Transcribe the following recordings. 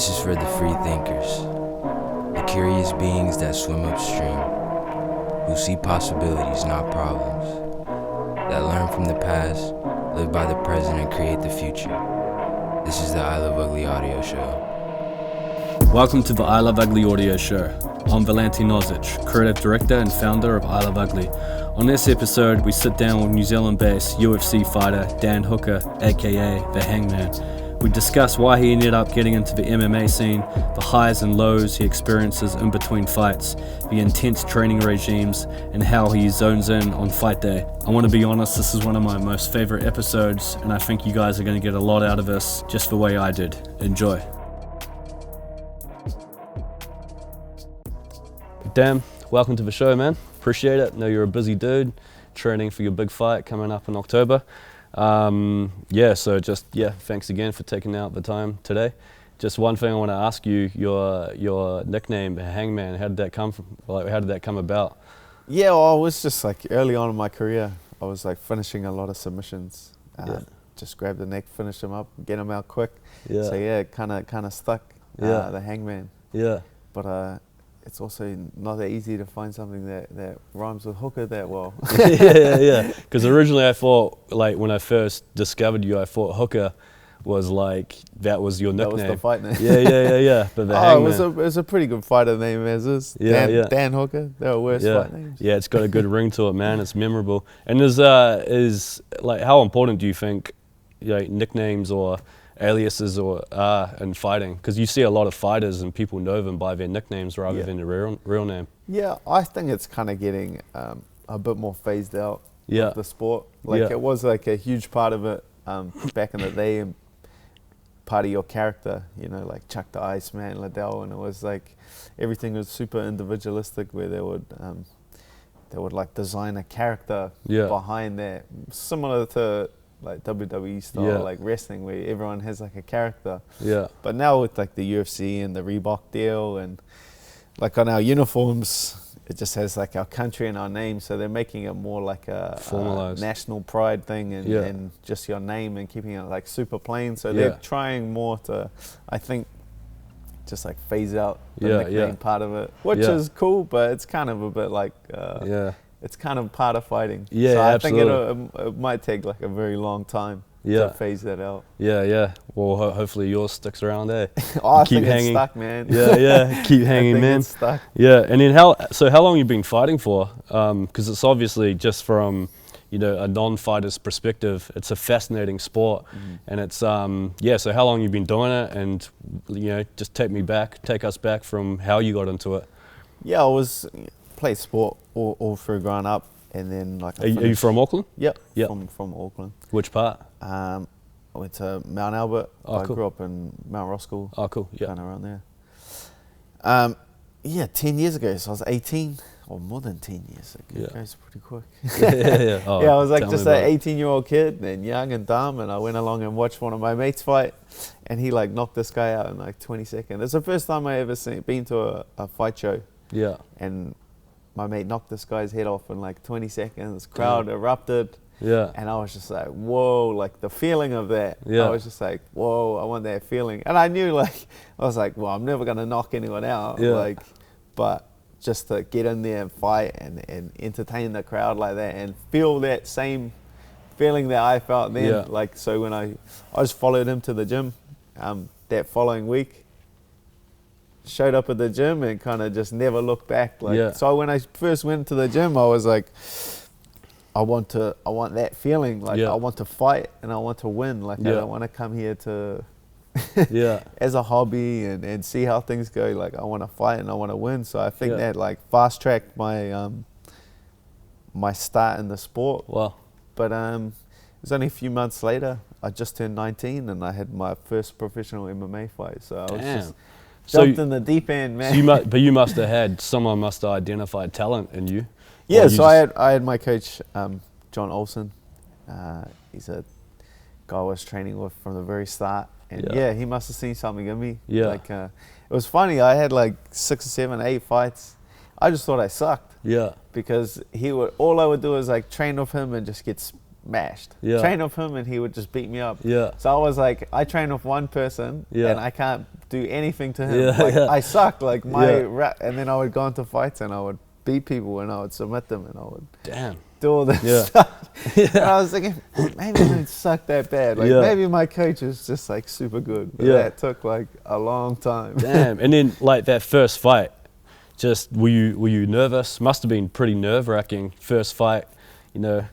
This is for the free thinkers, the curious beings that swim upstream, who see possibilities, not problems, that learn from the past, live by the present, and create the future. This is the I Love Ugly audio show. Welcome to the I Love Ugly audio show. I'm Valentin, Ozich, creative director and founder of I Love Ugly. On this episode, we sit down with New Zealand-based UFC fighter Dan Hooker, aka the Hangman. We discuss why he ended up getting into the MMA scene, the highs and lows he experiences in between fights, the intense training regimes, and how he zones in on fight day. I want to be honest, this is one of my most favorite episodes, and I think you guys are going to get a lot out of this, just the way I did. Enjoy. Dan, welcome to the show, man. Appreciate it. Know you're a busy dude, training for your big fight coming up in October. Thanks again for taking out the time today. Just one thing I want to ask you, your nickname, Hangman, how did that come from? Like, how did that come about? Yeah, well, I was just like early on in my career, I was like finishing a lot of submissions. Just grab the neck, finish them up, get them out quick. Yeah. So yeah, kind of stuck, the Hangman. Yeah. But it's also not that easy to find something that rhymes with hooker that well. yeah. Because originally I thought, like when I first discovered you, I thought hooker was like, that was your nickname. That was the fight name. Yeah. But the Hangman. It was a pretty good fighter name as is. Dan Hooker, they were worse fight names. Yeah, it's got a good ring to it, man. It's memorable. And is like, how important do you think nicknames or aliases are in fighting? Because you see a lot of fighters and people know them by their nicknames rather than their real name. Yeah, I think it's kind of getting a bit more phased out of the sport. It was like a huge part of it back in the day, and part of your character, like Chuck the Iceman, Liddell, and it was like everything was super individualistic, where they would like design a character behind that, similar to like WWE style, like wrestling, where everyone has like a character. Yeah. But now with like the UFC and the Reebok deal, and like on our uniforms, it just has like our country and our name. So they're making it more like a national pride thing, and just your name, and keeping it like super plain. So they're trying more to, I think, just like phase out the nickname part of it, which is cool, but it's kind of a bit like it's kind of part of fighting. Yeah, so I think it might take like a very long time to phase that out. Yeah. Well, hopefully yours sticks around there. I think it's stuck, man. Yeah. Keep hanging, man. It's stuck. Yeah, and then how long you been fighting for? Because it's obviously just from a non-fighter's perspective, it's a fascinating sport, and it's So how long you been doing it, and just take us back from how you got into it. Yeah, played sport all through growing up, and then like Are you from Auckland? Yep. From Auckland. Which part? I went to Mount Albert. I cool. grew up in Mount Roskill. Oh, cool. Yeah. Kind of around there. 10 years ago, so I was 18, or more than 10 years ago. It goes pretty quick. Yeah. Oh, I was like just an 18-year-old kid, and young and dumb, and I went along and watched one of my mates fight, and he like knocked this guy out in like 20 seconds. It's the first time I ever been to a fight show. Yeah. And my mate knocked this guy's head off in like 20 seconds. Crowd erupted. Yeah. And I was just like, whoa, like the feeling of that. Yeah. I was just like, whoa, I want that feeling. And I knew I was like, well, I'm never going to knock anyone out. Yeah. But just to get in there and fight and entertain the crowd like that and feel that same feeling that I felt then. Yeah. So when I just followed him to the gym that following week. Showed up at the gym and kind of just never looked back. So when I first went to the gym, I was like, I want that feeling. I want to fight and I want to win. I don't want to come here to as a hobby and see how things go. I want to fight and I want to win. So I think that fast tracked my my start in the sport. Wow. But it was only a few months later. I just turned 19 and I had my first professional MMA fight. So I was just jumped in the deep end, man. But you must have had, someone must have identified talent in you. Yeah, so I had my coach, John Olsen. He's a guy I was training with from the very start. And he must have seen something in me. Yeah. It was funny, I had 6 or 7, 8 fights. I just thought I sucked. Yeah. Because all I would do is train with him and just get mashed. Yeah. Train with him and he would just beat me up. Yeah. So I was like, I train with one person and I can't do anything to him. Yeah, Like, yeah. I suck. Like Yeah. and then I would go into fights and I would beat people and I would submit them and I would Damn. do all this Yeah. stuff. And I was thinking, maybe I don't suck that bad. Like Yeah. maybe my coach is just like super good. But Yeah. that took like a long time. Damn. And then like that first fight, just were you nervous? Must have been pretty nerve-wracking first fight, you know.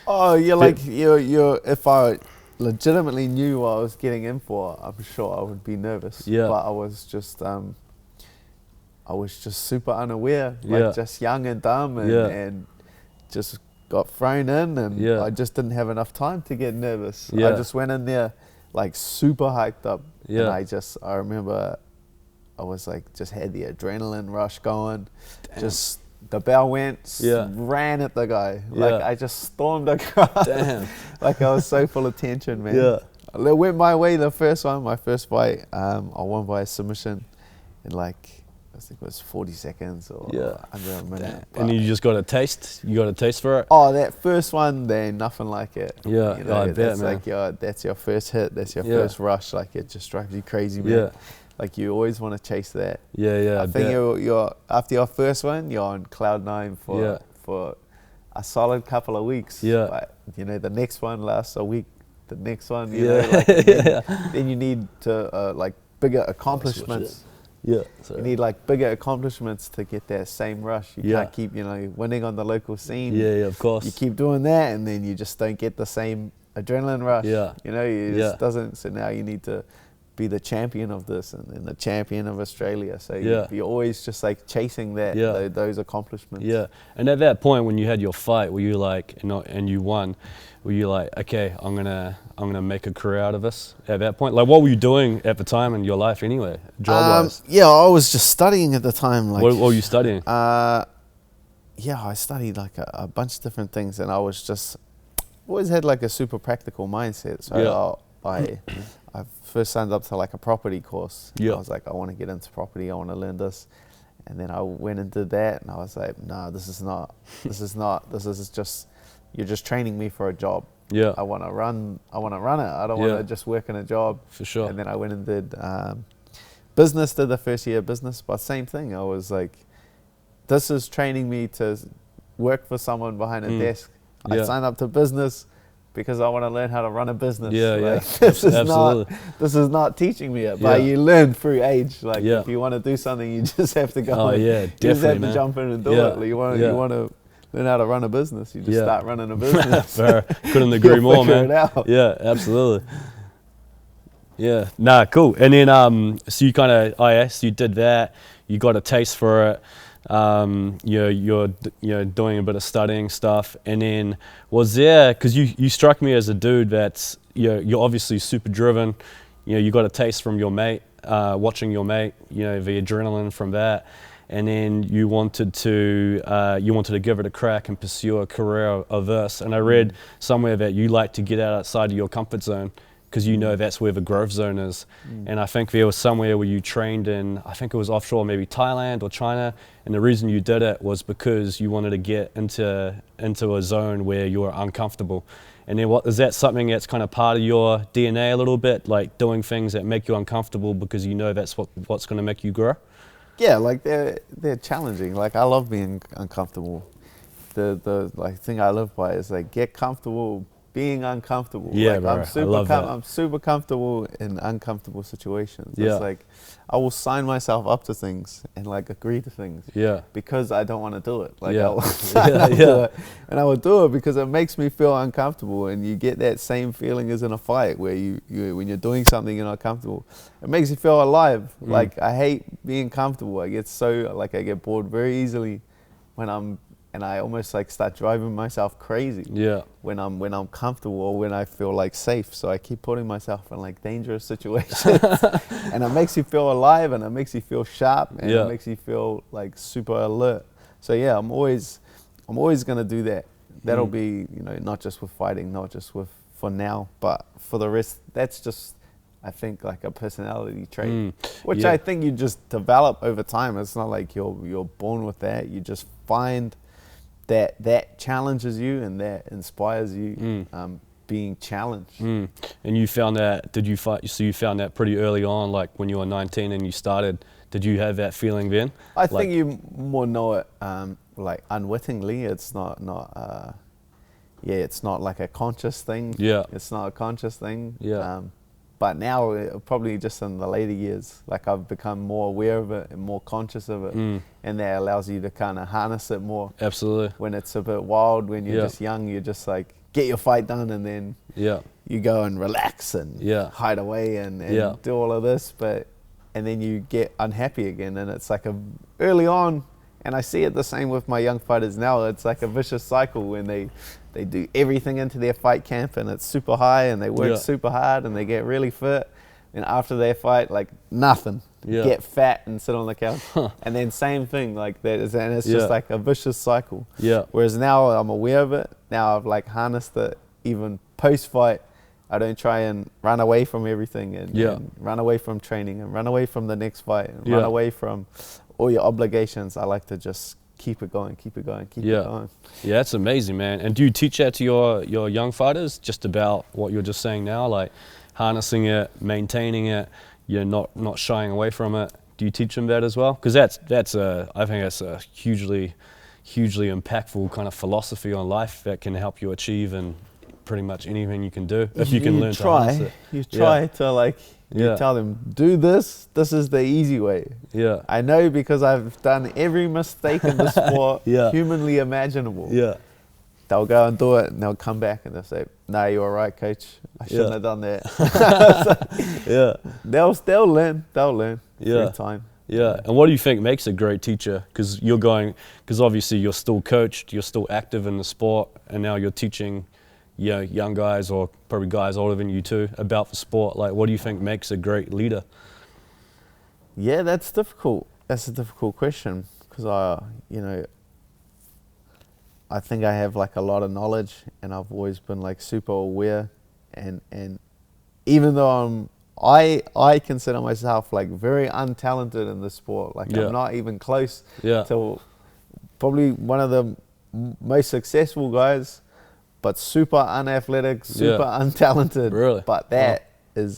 Oh, you're if I legitimately knew what I was getting in for, I'm sure I would be nervous. Yeah. But I was just super unaware, like Yeah. just young and dumb Yeah. and just got thrown in and Yeah. I just didn't have enough time to get nervous. Yeah. I just went in there like super hyped up. Yeah. And I remember I was like, just had the adrenaline rush going. Damn. Just the bell went, Yeah. ran at the guy. Yeah. Like I just stormed across. Damn. Like I was so full of tension, man. Yeah. It went my way the first one, my first fight. I won by a submission in like, I think it was 40 seconds or under a minute. And you just got a taste? You got a taste for it? Oh, that first one, there ain't nothing like it. Yeah, I bet, that's man. like that's your first hit, that's your Yeah. first rush. Like it just drives you crazy, man. Yeah. Like you always want to chase that. Yeah, I think you're after your first one, you're on cloud nine for a solid couple of weeks. Yeah. But, the next one lasts a week. The next one, then you need to like bigger accomplishments. Yeah. You need like bigger accomplishments to get that same rush. You can't keep winning on the local scene. Yeah, of course. You keep doing that, and then you just don't get the same adrenaline rush. Yeah. It just doesn't. So now you need to be the champion of this and then the champion of Australia. So you're always just like chasing that, those accomplishments. Yeah. And at that point when you had your fight, were you like, and you won, were you like, okay, I'm gonna make a career out of this at that point? Like what were you doing at the time in your life anyway, job-wise? I was just studying at the time. Like, what were you studying? I studied like a bunch of different things and I was just, always had like a super practical mindset. So I first signed up to like a property course. Yeah. I was like, I want to get into property. I want to learn this. And then I went and did that and I was like, no, this is just, you're just training me for a job. Yeah. I want to run it. I don't want to just work in a job. For sure. And then I went and did business, did the first year of business, but same thing. I was like, this is training me to work for someone behind a desk. I signed up to business because I want to learn how to run a business. This is not teaching me it, but you learn through age. Like if you want to do something, you just have to go. You just have to jump in and do it. Like, you want to learn how to run a business. You just start running a business. Couldn't agree more, man. It out. Yeah, absolutely. Yeah, nah, cool. And then so you kind of, so you did that. You got a taste for it. You're doing a bit of studying stuff, and then was there, because you struck me as a dude that's you're obviously super driven. You got a taste from your mate, watching your mate, the adrenaline from that, and then you wanted to give it a crack and pursue a career of this. And I read somewhere that you like to get outside of your comfort zone, because that's where the growth zone is. And I think there was somewhere where you trained in, I think it was offshore, maybe Thailand or China, and the reason you did it was because you wanted to get into a zone where you were uncomfortable. And then is that something that's kind of part of your DNA a little bit, like doing things that make you uncomfortable because that's what's going to make you grow? Yeah, like they're challenging. Like I love being uncomfortable. The like thing I live by is like get comfortable being uncomfortable. Yeah, like, I'm super comfortable in uncomfortable situations. It's like I will sign myself up to things and like agree to things. Yeah. Because I don't want to do it. Like I will sign up to it, and I will do it because it makes me feel uncomfortable. And you get that same feeling as in a fight where you when you're doing something you're not comfortable, it makes you feel alive. Like I hate being comfortable. I get bored very easily and I almost like start driving myself crazy when I'm comfortable or when I feel like safe. So I keep putting myself in like dangerous situations and it makes you feel alive and it makes you feel sharp and it makes you feel like super alert. So I'm always gonna do that. That'll be, not just with fighting, not just for now, but for the rest. That's just, I think, like a personality trait, which I think you just develop over time. It's not like you're born with that. You just find that challenges you and that inspires you. Being challenged. And you found that? Did you fight? So you found that pretty early on, like when you were 19 and you started. Did you have that feeling then? I think you more know it like unwittingly. It's not it's not like a conscious thing. Yeah. It's not a conscious thing. Yeah. But now, probably just in the later years, like I've become more aware of it and more conscious of it, and that allows you to kind of harness it more. Absolutely. When it's a bit wild, when you're just young, you're just like, get your fight done, and then you go and relax and hide away and do all of this, and then you get unhappy again, and it's like early on, and I see it the same with my young fighters now. It's like a vicious cycle when they do everything into their fight camp and it's super high and they work super hard and they get really fit, and after their fight, like nothing. Get fat and sit on the couch. And then same thing, like that is, and it's just like a vicious cycle. Whereas now I'm aware of it. Now I've like harnessed it. Even post-fight, I don't try and run away from everything and run away from training and run away from the next fight and run away from all your obligations. I like to just keep it going, keep it going, keep it going. Yeah, that's amazing, man. And do you teach that to your young fighters, just about what you're just saying now, like harnessing it, maintaining it, you're not shying away from it? Do you teach them that as well? Because I think that's a hugely impactful kind of philosophy on life that can help you achieve and pretty much anything you can do if you can learn to harness it. You try to like, you tell them, do this is the easy way. I know, because I've done every mistake in the sport humanly imaginable. They'll go and do it and they'll come back and they'll say, no, you were right, coach. I shouldn't have done that. They'll learn through time. And what do you think makes a great teacher? Because obviously you're still coached, you're still active in the sport, and now you're teaching young guys, or probably guys older than you too, about the sport. Like, what do you think makes a great leader? Yeah, that's difficult. That's a difficult question, because I think I have like a lot of knowledge, and I've always been like super aware, and even though I consider myself like very untalented in the sport, like I'm not even close to probably one of the most successful guys, but super unathletic, super untalented. Really? But that is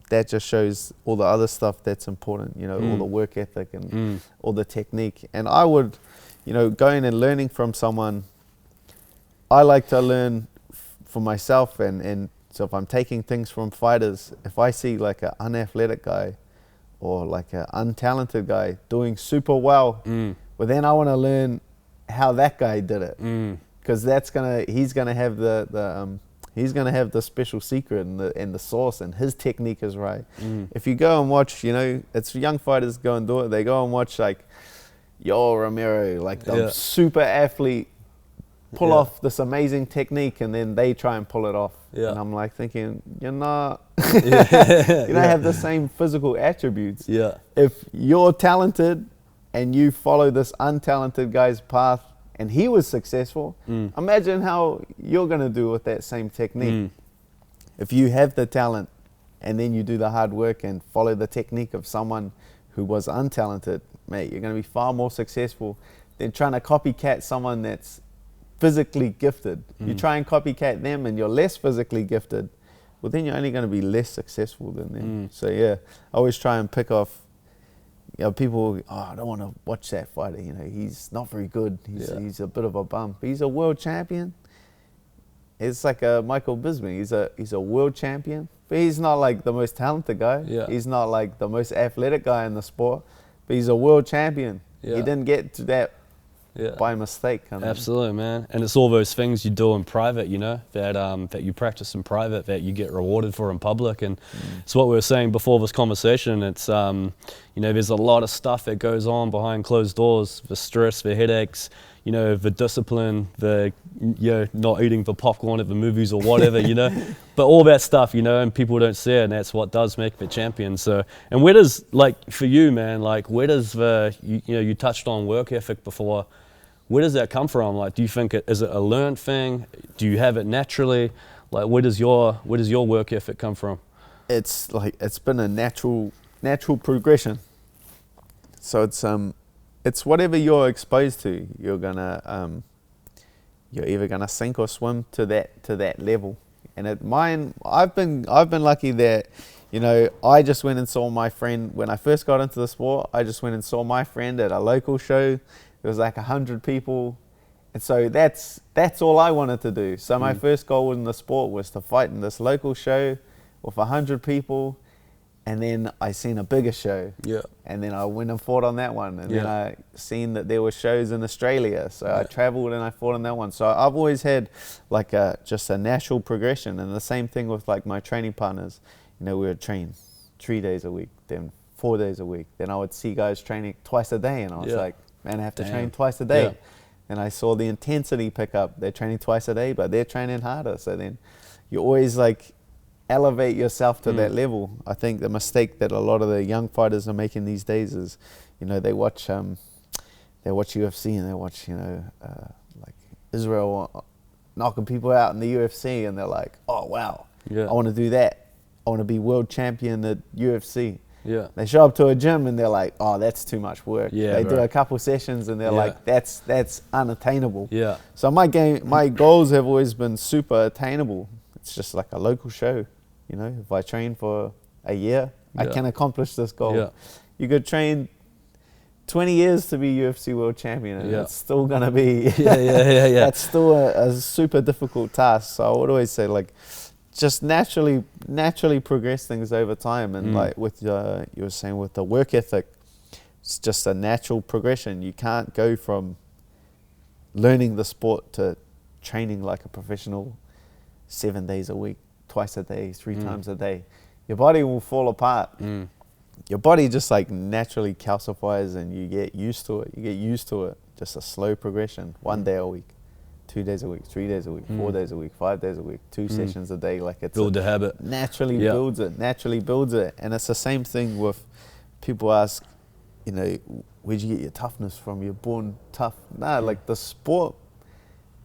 that just shows all the other stuff that's important, all the work ethic and all the technique. And I would, going and learning from someone, I like to learn for myself, and so if I'm taking things from fighters, if I see like an unathletic guy or like an untalented guy doing super well, well then I want to learn how that guy did it, because he's gonna have the special secret and the sauce, and his technique is right. If you go and watch, it's young fighters go and do it. They go and watch like Yoel Romero, like the super athlete, pull off this amazing technique, and then they try and pull it off. And I'm like thinking, you're not, you don't have the same physical attributes. If you're talented and you follow this untalented guy's path and he was successful, imagine how you're going to do with that same technique. If you have the talent and then you do the hard work and follow the technique of someone who was untalented, mate, you're going to be far more successful than trying to copycat someone that's physically gifted. You try and copycat them and you're less physically gifted, well then you're only going to be less successful than them. So I always try and pick off people. I don't want to watch that fighter, he's not very good, he's a bit of a bum, but he's a world champion. It's like a Michael Bisping, he's a world champion, but he's not like the most talented guy. He's not like the most athletic guy in the sport, but he's a world champion. He didn't get to that by mistake. Absolutely, man. And it's all those things you do in private, that you practice in private, that you get rewarded for in public. And it's what we were saying before this conversation. It's, there's a lot of stuff that goes on behind closed doors, the stress, the headaches, the discipline, the, not eating the popcorn at the movies or whatever, but all that stuff, and people don't see it, and that's what does make the champion. So, and where does, like, for you, man, like, where does you touched on work ethic before, where does that come from? Like, do you think is it a learned thing? Do you have it naturally? Like, where does your work ethic come from? It's like, it's been a natural progression. So it's whatever you're exposed to, you're gonna you're either gonna sink or swim to that level. And I've been lucky that, you know, I just went and saw my friend when I first got into the sport. I just went and saw my friend at a local show. There was like 100 people, and so that's all I wanted to do. So my first goal in the sport was to fight in this local show with 100 people. And then I seen a bigger show. Yeah. And then I went and fought on that one. And then I seen that there were shows in Australia. So I traveled and I fought on that one. So I've always had like just a natural progression. And the same thing with like my training partners. You know, we would train 3 days a week, then 4 days a week. Then I would see guys training twice a day. And I was like, man, I have to train twice a day. Yeah. And I saw the intensity pick up. They're training twice a day, but they're training harder. So then you always like elevate yourself to that level. I think the mistake that a lot of the young fighters are making these days is, you know, they watch UFC and they watch, you know, like Israel knocking people out in the UFC, and they're like, oh wow, I want to do that. I want to be world champion at UFC. Yeah. They show up to a gym and they're like, oh, that's too much work. Yeah, they do a couple sessions and they're like, that's unattainable. Yeah. So my goals have always been super attainable. It's just like a local show. You know, if I train for a year, I can accomplish this goal. Yeah. You could train 20 years to be UFC world champion, and it's still gonna be that's still a super difficult task. So I would always say, like, just naturally progress things over time. And like with you were saying with the work ethic, it's just a natural progression. You can't go from learning the sport to training like a professional 7 days a week, twice a day, 3 times a day. Your body will fall apart. Your body just like naturally calcifies and you get used to it. Just a slow progression. 1 day a week, 2 days a week, 3 days a week, 4 days a week, 5 days a week, 2 sessions a day. Like it's build the habit. Naturally builds it. And it's the same thing with people ask, you know, where'd you get your toughness from? You're born tough. Nah, like the sport,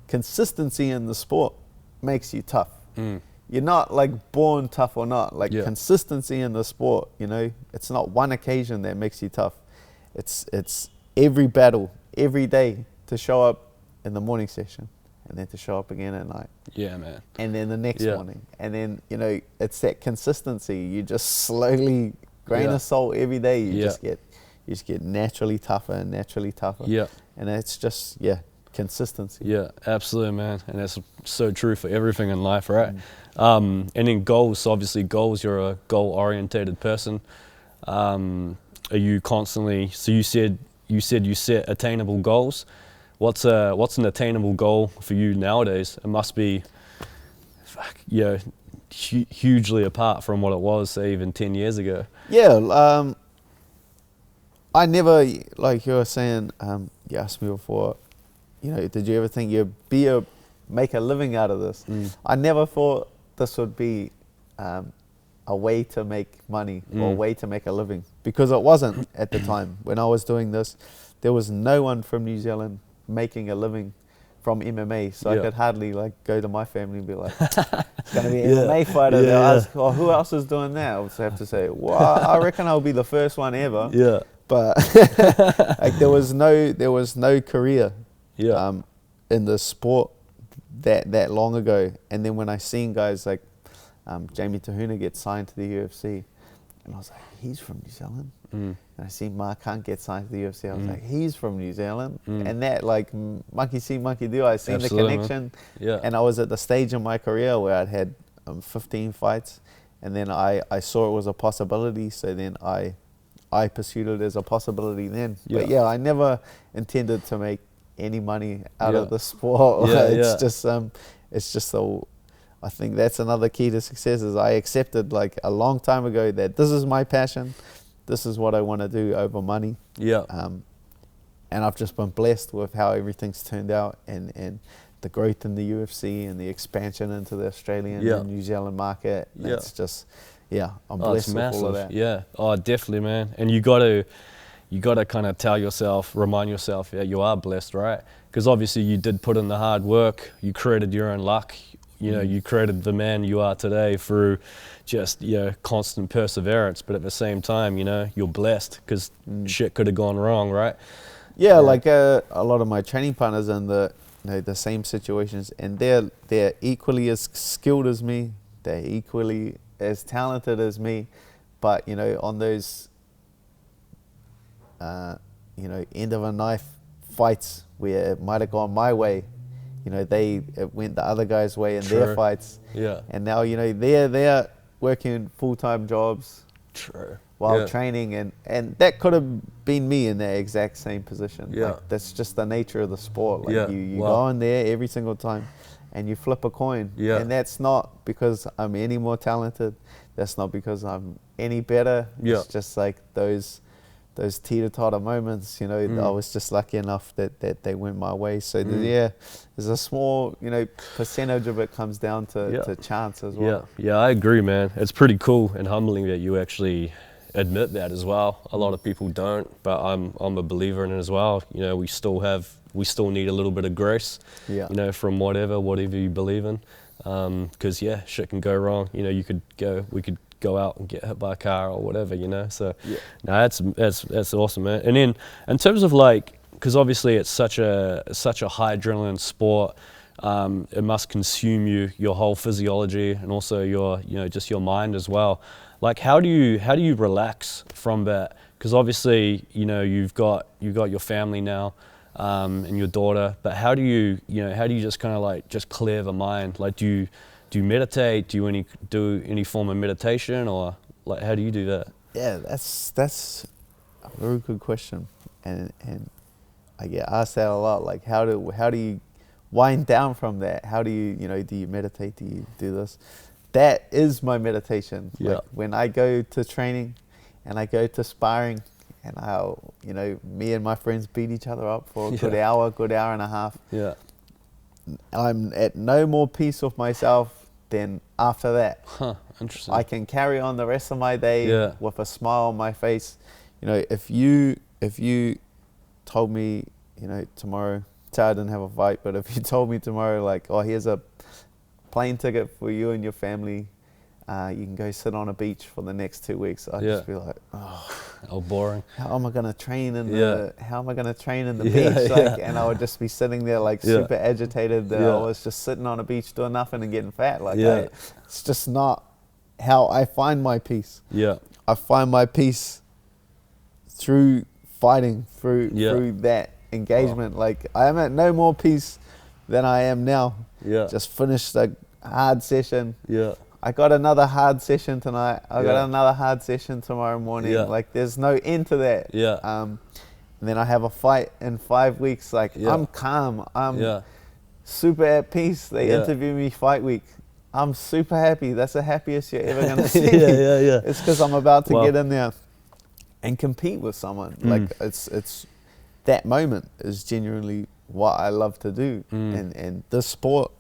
consistency in the sport makes you tough. You're not like born tough or not. Like consistency in the sport, you know, it's not one occasion that makes you tough. It's every battle, every day, to show up in the morning session and then to show up again at night. Yeah, man. And then the next morning. And then, you know, it's that consistency. You just slowly, grain of salt every day, you just get naturally tougher and naturally tougher. Yeah. And it's just, consistency. Yeah, absolutely, man. And that's so true for everything in life, right? And in goals, obviously goals, you're a goal-orientated person. Are you constantly, so you said you set attainable goals. What's an attainable goal for you nowadays? It must be, hugely apart from what it was, say, even 10 years ago. Yeah, I never, like you were saying, you asked me before, you know, did you ever think you'd make a living out of this? I never thought this would be a way to make money or a way to make a living, because it wasn't at the time. When I was doing this, there was no one from New Zealand making a living from MMA, so I could hardly like go to my family and be like, it's going to be an MMA fighter. They'll ask, oh, who else is doing that? I would have to say, well, I reckon I'll be the first one ever. Yeah. But like there was no career in the sport that long ago. And then when I seen guys like Jamie Tahuna get signed to the UFC, and I was like, he's from New Zealand. And I seen Mark Hunt get signed to the UFC. I was like, he's from New Zealand. And that, like, monkey see, monkey do. I seen the connection. Yeah. And I was at the stage in my career where I'd had 15 fights, and then I saw it was a possibility. So then I pursued it as a possibility then. But yeah, I never intended to make any money out of the sport. It's just I think that's another key to success, is I accepted like a long time ago that this is my passion, this is what I want to do over money. Yeah. And I've just been blessed with how everything's turned out, and the growth in the UFC and the expansion into the Australian and New Zealand market. It's just, I'm blessed with all of that. Yeah. Oh, definitely, man. And you got to kind of remind yourself, you are blessed, right? Because obviously you did put in the hard work, you created your own luck. You know, you created the man you are today through just, constant perseverance. But at the same time, you're blessed because shit could have gone wrong, right? Yeah, like a lot of my training partners in the the same situations, and they're equally as skilled as me. They're equally as talented as me, but on those end of a knife fights where it might have gone my way, it went the other guy's way in their fights. Yeah. And now they're working full-time jobs. True. While training, and that could have been me in that exact same position. Yeah. Like, that's just the nature of the sport. Like you Wow. go in there every single time and you flip a coin. Yeah. And that's not because I'm any more talented. That's not because I'm any better. Yeah. It's just like those teeter-totter moments, I was just lucky enough that they went my way. So there's a small, percentage of it comes down to chance as well. Yeah, I agree, man. It's pretty cool and humbling that you actually admit that as well. A lot of people don't, but I'm a believer in it as well. We still need a little bit of grace, from whatever you believe in, because shit can go wrong. We could go out and get hit by a car or whatever, so no, that's awesome, man. And then in terms of because obviously it's such a high adrenaline sport, it must consume your whole physiology and also your just your mind as well. How do you relax from that? Because obviously you've got your family now, and your daughter, but how do you just kind of just clear the mind? Do you meditate? Do you do any form of meditation, or how do you do that? Yeah, that's a very good question, and I get asked that a lot. How do you wind down from that? How do you do you meditate? Do you do this? That is my meditation. When I go to training, and I go to sparring, and I'll me and my friends beat each other up for a good hour and a half. Yeah, I'm at no more peace with myself than after that. Huh, interesting. I can carry on the rest of my day with a smile on my face. If you told me, tomorrow, say I didn't have a fight, but if you told me tomorrow, here's a plane ticket for you and your family, you can go sit on a beach for the next 2 weeks, I'd just be like, oh, boring. How am I gonna train in the beach? And I would just be sitting there super agitated that I was just sitting on a beach doing nothing and getting fat. It's just not how I find my peace. Yeah. I find my peace through fighting, through that engagement. I am at no more peace than I am now. Yeah. Just finished a hard session. Yeah. I got another hard session tonight. I got another hard session tomorrow morning. There's no end to that. Yeah. And then I have a fight in 5 weeks. I'm calm. I'm super at peace. They interview me fight week. I'm super happy. That's the happiest you're ever gonna see. It's because I'm about to get in there and compete with someone. It's that moment is genuinely what I love to do. And the sport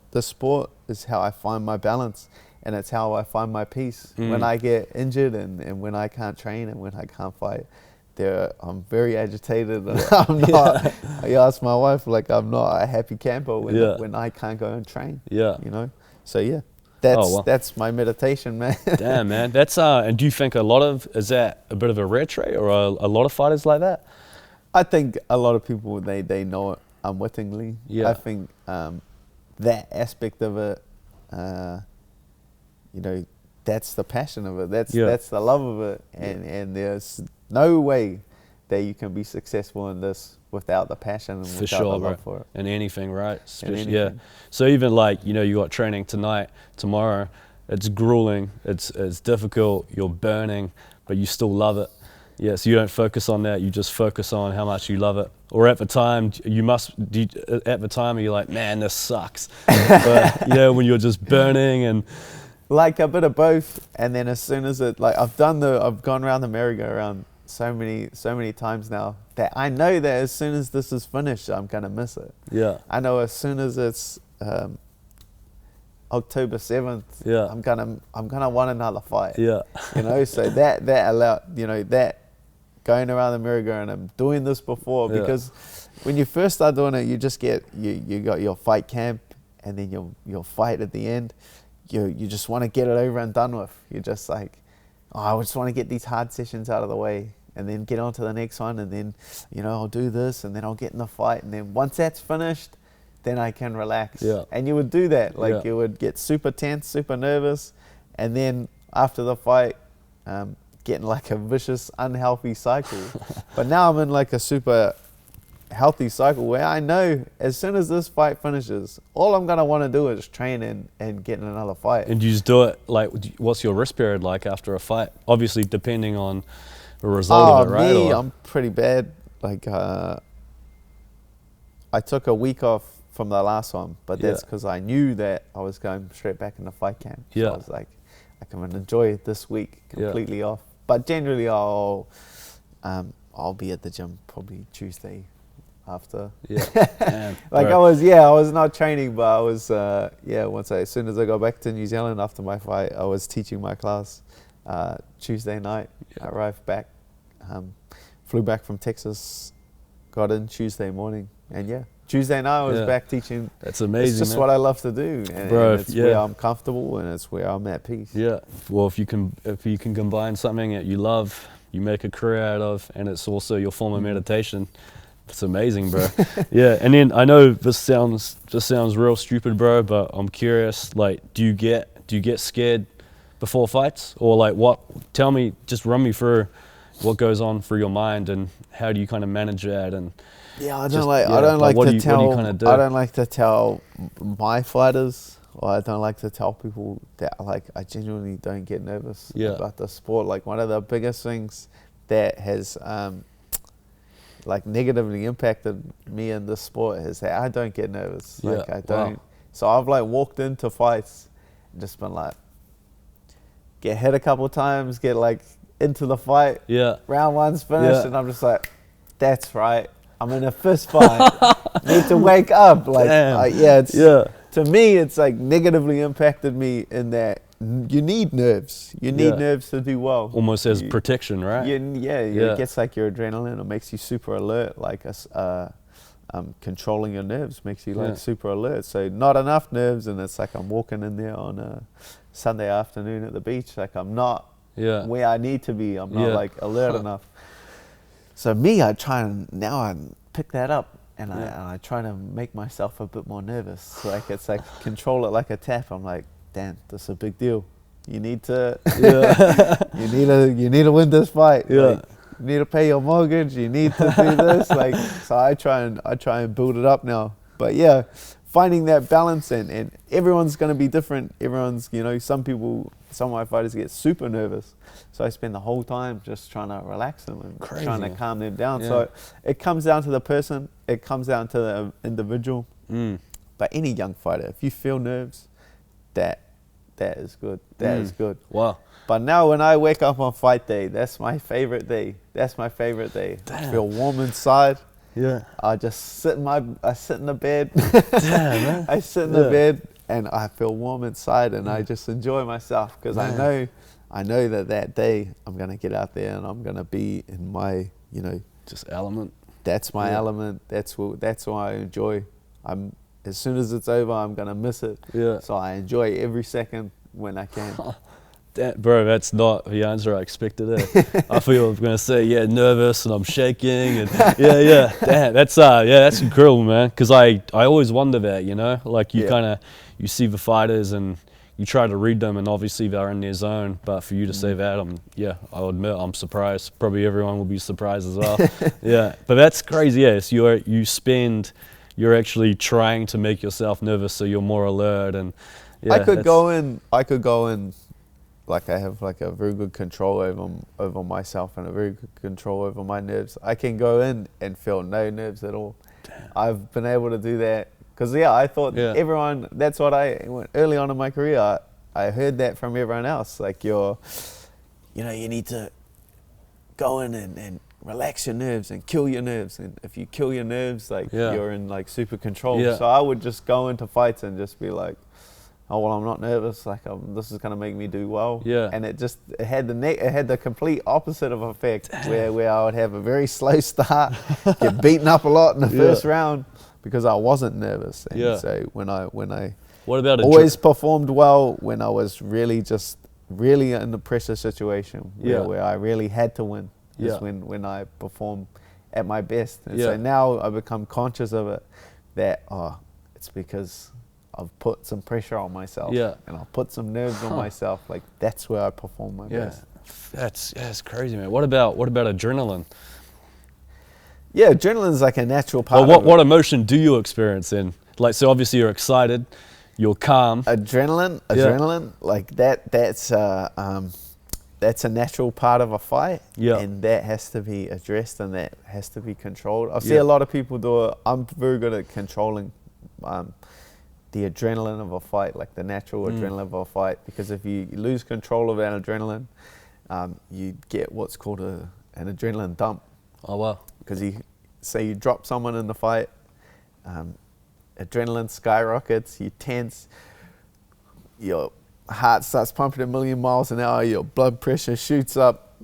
is how I find my balance. And it's how I find my peace. When I get injured and when I can't train and when I can't fight, I'm very agitated. I'm not. I ask my wife, I'm not a happy camper when I can't go and train. So that's my meditation, man. Damn, man. That's and do you think is that a bit of a rare trait, or a lot of fighters like that? I think a lot of people they know it unwittingly. I think that aspect of it. That's the passion of it. That's the love of it. And there's no way that you can be successful in this without the passion and without the love for it. And anything, right? Especially, So even you got training tonight, tomorrow, it's grueling, it's difficult, you're burning, but you still love it. Yeah, so you don't focus on that, you just focus on how much you love it. Or at the time, you're like, man, this sucks. But when you're just burning and... a bit of both, and then as soon as I've gone around the merry-go-round so many times now that I know that as soon as this is finished, I'm gonna miss it. Yeah. I know as soon as it's October 7th, I'm gonna want another fight. Yeah. So that allowed that going around the merry-go-round. I'm doing this before because when you first start doing it, you just get you got your fight camp and then your fight at the end. You just want to get it over and done with. You're just like, I just want to get these hard sessions out of the way and then get on to the next one, and then I'll do this and then I'll get in the fight, and then once that's finished, then I can relax. Yeah. And you would do that. Like you would get super tense, super nervous, and then after the fight, get in like a vicious, unhealthy cycle. But now I'm in like a super healthy cycle where I know as soon as this fight finishes, all I'm gonna want to do is train and get in another fight. And you just do it like, what's your rest period like after a fight? Obviously depending on the result of it, right? Me, I'm pretty bad. Like I took a week off from the last one, but that's because I knew that I was going straight back in the fight camp. So I was like, I can enjoy this week completely off. But generally I'll be at the gym probably Tuesday after. Man, like bro. I was not training, but I was as soon as I got back to New Zealand after my fight, I was teaching my class Tuesday night. I arrived back, flew back from Texas, got in Tuesday morning, and Tuesday night I was back teaching. That's amazing. It's just what I love to do, and it's where I'm comfortable and it's where I'm at peace. Yeah. Well, if you can combine something that you love, you make a career out of, and it's also your form of meditation, it's amazing, bro. And then I know this sounds real stupid, bro, but I'm curious. Like, do you get scared before fights, or like what? Tell me, just run me through what goes on through your mind and how do you kind of manage that? And I don't like to tell my fighters, or I don't like to tell people that like I genuinely don't get nervous about the sport. Like one of the biggest things that has like negatively impacted me in this sport is that I don't get nervous. Like I don't. Wow. So I've like walked into fights and just been like, get hit a couple of times, get like into the fight. Round one's finished, and I'm just like, that's right. I'm in a fist fight. Need to wake up. Like, to me, it's like negatively impacted me in that you need nerves. You need nerves to do well. Almost as protection, right? It gets like your adrenaline. It makes you super alert. Like controlling your nerves makes you like super alert. So not enough nerves, and it's like I'm walking in there on a Sunday afternoon at the beach. Like I'm not where I need to be. I'm not like alert enough. So me, I try and now I pick that up and I try to make myself a bit more nervous. Like it's like control it like a tap. I'm like, damn, this is a big deal. You need to, you need to win this fight. Like, you need to pay your mortgage. You need to do this. Like, so I try and build it up now. But finding that balance and everyone's going to be different. Everyone's, some of my fighters get super nervous. So I spend the whole time just trying to relax them and trying to calm them down. So it comes down to the person. It comes down to the individual. But any young fighter, if you feel nerves, that is good. That is good. Wow. But now when I wake up on fight day, that's my favorite day. That's my favorite day. Damn. I feel warm inside. I just sit in the bed. Damn, man. I sit in the bed and I feel warm inside, and I just enjoy myself because I know that day I'm gonna get out there and I'm gonna be in my just element. That's my element. That's what I enjoy. As soon as it's over, I'm gonna miss it. So I enjoy every second when I can. Bro, that's not the answer I expected. I thought you were going to say, nervous and I'm shaking. And damn, that's incredible, man. Because I always wonder that, like you see the fighters and you try to read them and obviously they're in their zone. But for you to say that, I'll admit I'm surprised. Probably everyone will be surprised as well. But that's crazy. So you're actually trying to make yourself nervous so you're more alert. And I could go in. Like I have like a very good control over myself and a very good control over my nerves. I can go in and feel no nerves at all. Damn. I've been able to do that because I thought everyone. That's what early on in my career. I heard that from everyone else. Like you need to go in and relax your nerves and kill your nerves. And if you kill your nerves, you're in like super control. So I would just go into fights and just be like, oh well, I'm not nervous. Like this is gonna make me do well. And it had the complete opposite of effect, where I would have a very slow start, get beaten up a lot in the first round because I wasn't nervous. And so when I what about always performed well when I was really in the pressure situation where I really had to win. Is when I perform at my best. And so now I become conscious of it that it's because I've put some pressure on myself. Yeah. And I've put some nerves on myself. Like, that's where I perform my best. That's crazy, man. What about adrenaline? Yeah, adrenaline's like a natural part Well, of what emotion do you experience then? Like, so obviously you're excited, you're calm. Adrenaline, like that's a natural part of a fight. Yeah. And that has to be addressed and that has to be controlled. I see a lot of people do it. I'm very good at controlling the adrenaline of a fight, like the natural adrenaline of a fight, because if you lose control of that adrenaline, you get what's called an adrenaline dump. Oh, wow. Because you drop someone in the fight, adrenaline skyrockets, you tense, your heart starts pumping a million miles an hour, your blood pressure shoots up.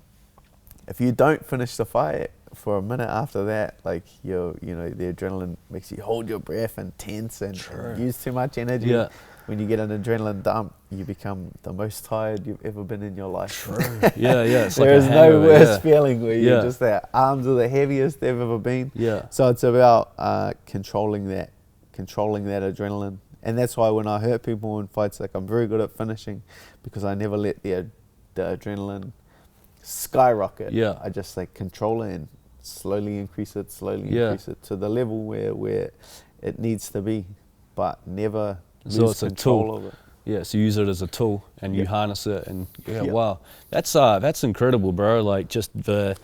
If you don't finish the fight for a minute after that, like the adrenaline makes you hold your breath and tense and use too much energy. Yeah. When you get an adrenaline dump, you become the most tired you've ever been in your life. True. Yeah. It's There like is no worse feeling where you're just that arms are the heaviest they've ever been. Yeah. So it's about controlling that adrenaline. And that's why when I hurt people in fights, like I'm very good at finishing because I never let the adrenaline skyrocket. Yeah. I just like control it and slowly increase it to the level where it needs to be, but never lose control of it. Yeah, so you use it as a tool and you harness it and wow. That's incredible, bro. Like just the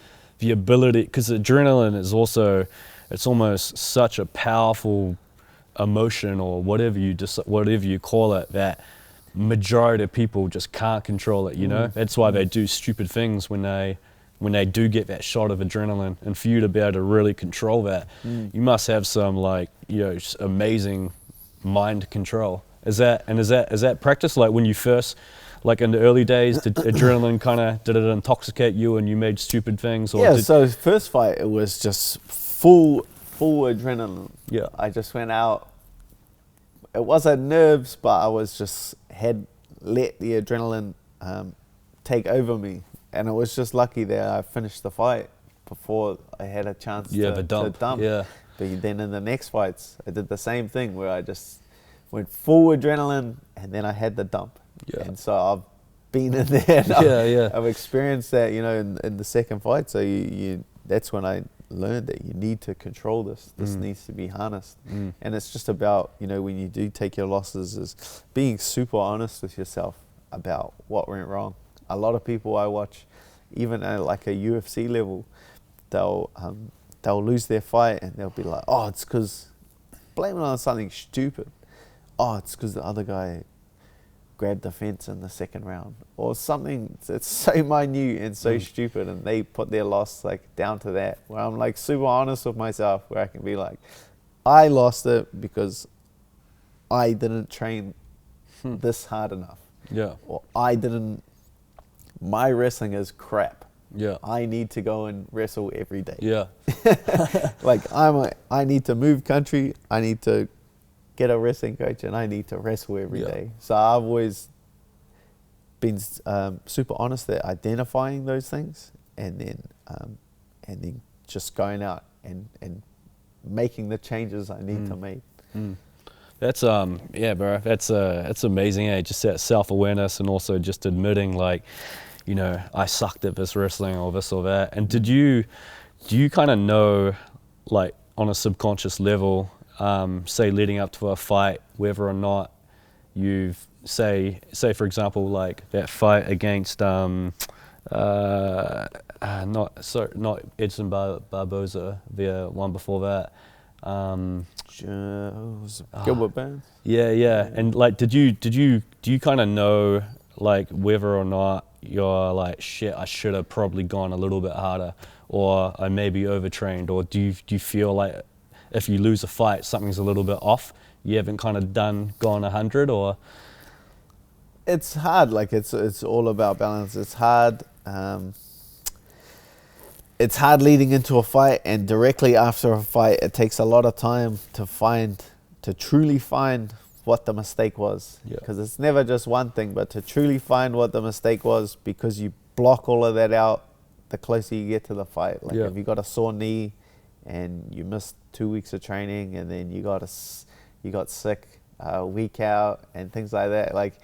ability, because adrenaline is also, it's almost such a powerful emotion or whatever you call it, that majority of people just can't control it, you know? That's why they do stupid things when they do get that shot of adrenaline. And for you to be able to really control that, you must have some just amazing mind control. Is that practice? Like when you first, like in the early days, did adrenaline did it intoxicate you and you made stupid things? Or so first fight, it was just full adrenaline. Yeah. I just went out. It wasn't nerves, but I was just had let the adrenaline take over me. And it was just lucky that I finished the fight before I had a chance to dump. Yeah. But then in the next fights, I did the same thing where I just went full adrenaline and then I had the dump. Yeah. And so I've been in there. And I've experienced that, in the second fight. So that's when I learned that you need to control this. This needs to be harnessed. And it's just about, when you do take your losses, is being super honest with yourself about what went wrong. A lot of people I watch, even at like a UFC level, they'll lose their fight and they'll be like, oh, it's because, blame it on something stupid. Oh, it's because the other guy grabbed the fence in the second round, or something that's so minute and so stupid, and they put their loss like down to that. Where I'm like super honest with myself, where I can be like, I lost it because I didn't train this hard enough. Yeah. Or my wrestling is crap. Yeah. I need to go and wrestle every day. Yeah. Like I need to move country. I need to get a wrestling coach, and I need to wrestle every day. So I've always been super honest at identifying those things, and then just going out and making the changes I need to make. That's bro. That's amazing. Just that self-awareness, and also just admitting I sucked at this wrestling or this or that. And do you kind of know, like on a subconscious level, say leading up to a fight, whether or not you've say for example like that fight against not Edson Barboza, the one before that. Gilbert Burns. Yeah. And like, do you kind of know like whether or not you're like, shit, I should have probably gone a little bit harder, or I may be overtrained, or do you feel like if you lose a fight, something's a little bit off? You haven't kind of gone 100, or? It's hard. Like it's all about balance. It's hard. It's hard leading into a fight, and directly after a fight, it takes a lot of time to truly find what the mistake was. Because it's never just one thing, but to truly find what the mistake was, because you block all of that out the closer you get to the fight. Like if you got a sore knee and you missed 2 weeks of training, and then you got you got sick a week out and things like that. Like,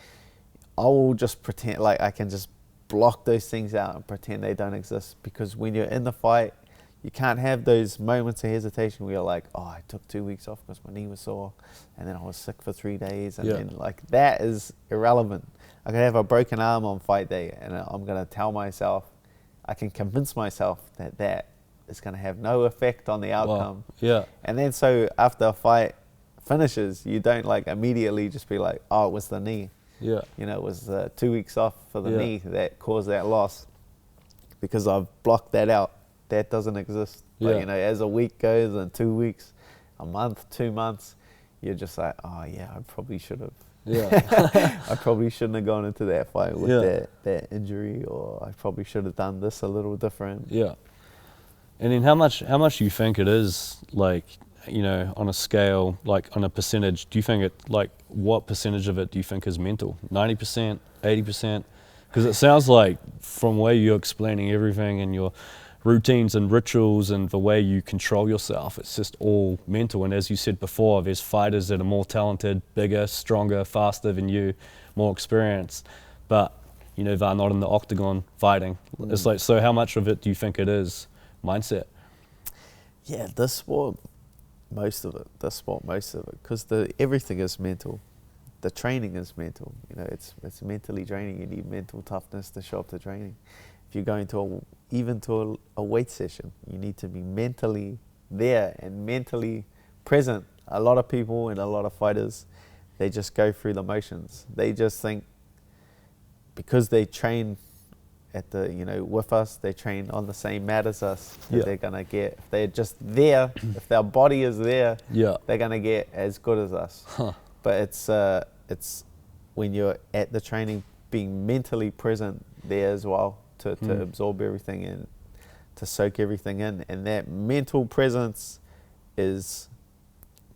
I will just pretend, like, I can just block those things out and pretend they don't exist, because when you're in the fight, you can't have those moments of hesitation where you're like, oh, I took 2 weeks off because my knee was sore, and then I was sick for 3 days, and then, like, that is irrelevant. I can have a broken arm on fight day, and I'm going to tell myself, I can convince myself that that is going to have no effect on the outcome. Wow. Yeah. And then so after a fight finishes, you don't, like, immediately just be like, oh, it was the knee. Yeah. You know, it was 2 weeks off for the knee that caused that loss, because I've blocked that out. That doesn't exist. But, you know, as a week goes and 2 weeks, a month, 2 months, you're just like, oh yeah, I probably should have. Yeah. I probably shouldn't have gone into that fight with that injury, or I probably should have done this a little different. Yeah. And then how much do you think it is, like, you know, on a scale, like on a percentage, do you think it, like, what percentage of it do you think is mental? 90%, 80%? Because it sounds like, from where you're explaining everything and your routines and rituals and the way you control yourself, it's just all mental. And as you said before, there's fighters that are more talented, bigger, stronger, faster than you, more experienced, but, you know, they're not in the octagon fighting. It's like, so how much of it do you think it is mindset? Yeah, this sport, most of it, because everything is mental. The training is mental. You know, it's mentally draining. You need mental toughness to show up to training. If you're going to even to a weight session, you need to be mentally there and mentally present. A lot of people and a lot of fighters, they just go through the motions. They just think, because they train at the, you know, with us, they train on the same mat as us, that they're gonna get, if they're just there, if their body is there, they're gonna get as good as us. But it's when you're at the training, being mentally present there as well, to absorb everything and to soak everything in. And that mental presence is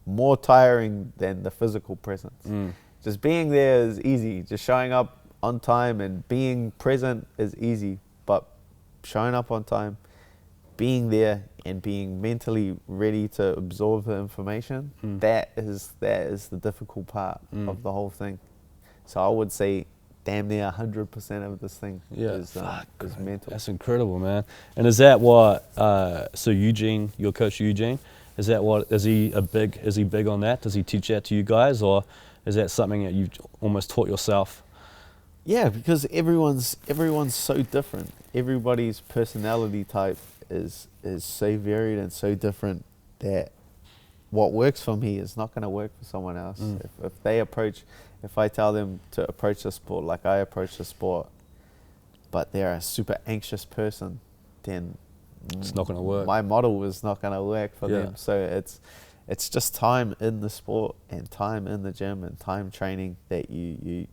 more tiring than the physical presence. Just being there is easy. Just showing up on time and being present is easy. But showing up on time, being there and being mentally ready to absorb the information, that is the difficult part of the whole thing. So I would say damn near 100% of this thing is mental. That's incredible, man. And is that what, so Eugene, your coach Eugene, is he big on that? Does he teach that to you guys, or is that something that you almost taught yourself? Yeah, because everyone's so different. Everybody's personality type is so varied and so different that what works for me is not going to work for someone else. If I tell them to approach the sport like I approach the sport, but they're a super anxious person, then it's not going to work. My model is not going to work for them. So it's just time in the sport and time in the gym and time training that you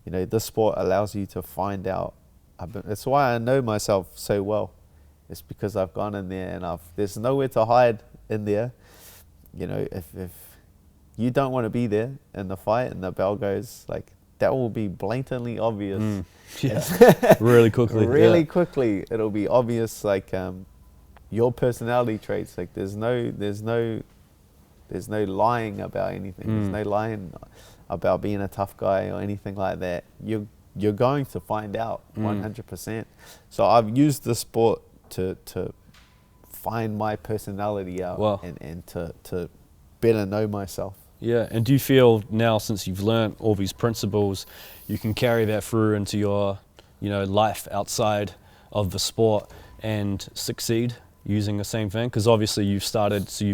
know, this sport allows you to find out. It's why I know myself so well. It's because I've gone in there and there's nowhere to hide in there. You know, if you don't want to be there in the fight and the bell goes, like, that will be blatantly obvious. Really quickly. Really quickly, it'll be obvious, like, your personality traits. Like, there's no lying about anything. There's no lying about being a tough guy or anything like that. You're going to find out 100%. So I've used the sport to find my personality out and to better know myself. Yeah, and do you feel now, since you've learned all these principles, you can carry that through into your, you know, life outside of the sport and succeed using the same thing? Because obviously you've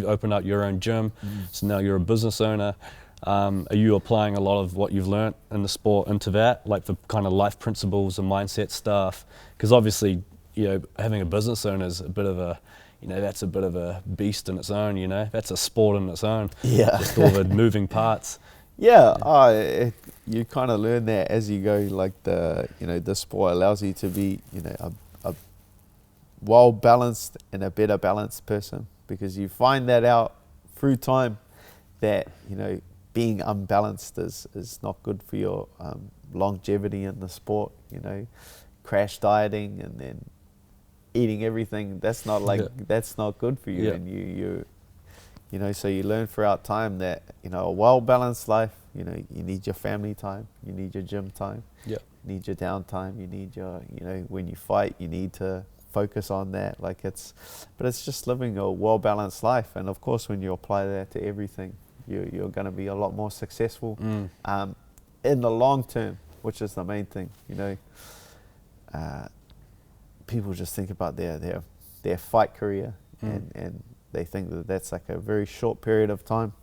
opened up your own gym, so now you're a business owner. Are you applying a lot of what you've learned in the sport into that, like the kind of life principles and mindset stuff? Because obviously, you know, having a business owner is a bit of a, you know, that's a bit of a beast in its own, you know, that's a sport in its own. Yeah. Just all the moving parts. Yeah, you kind of learn that as you go. Like, the sport allows you to be, you know, a well-balanced and a better balanced person, because you find that out through time that, you know, being unbalanced is not good for your longevity in the sport. You know, crash dieting and then eating everything, that's not good for you. And You know, so you learn throughout time that, you know, a well-balanced life, you know, you need your family time, you need your gym time, Yeah. you need your downtime, you need your, you know, when you fight, you need to focus on that. Like but it's just living a well-balanced life. And of course, when you apply that to everything, you're going to be a lot more successful in the long term, which is the main thing. You know, people just think about their fight career and they think that that's like a very short period of time.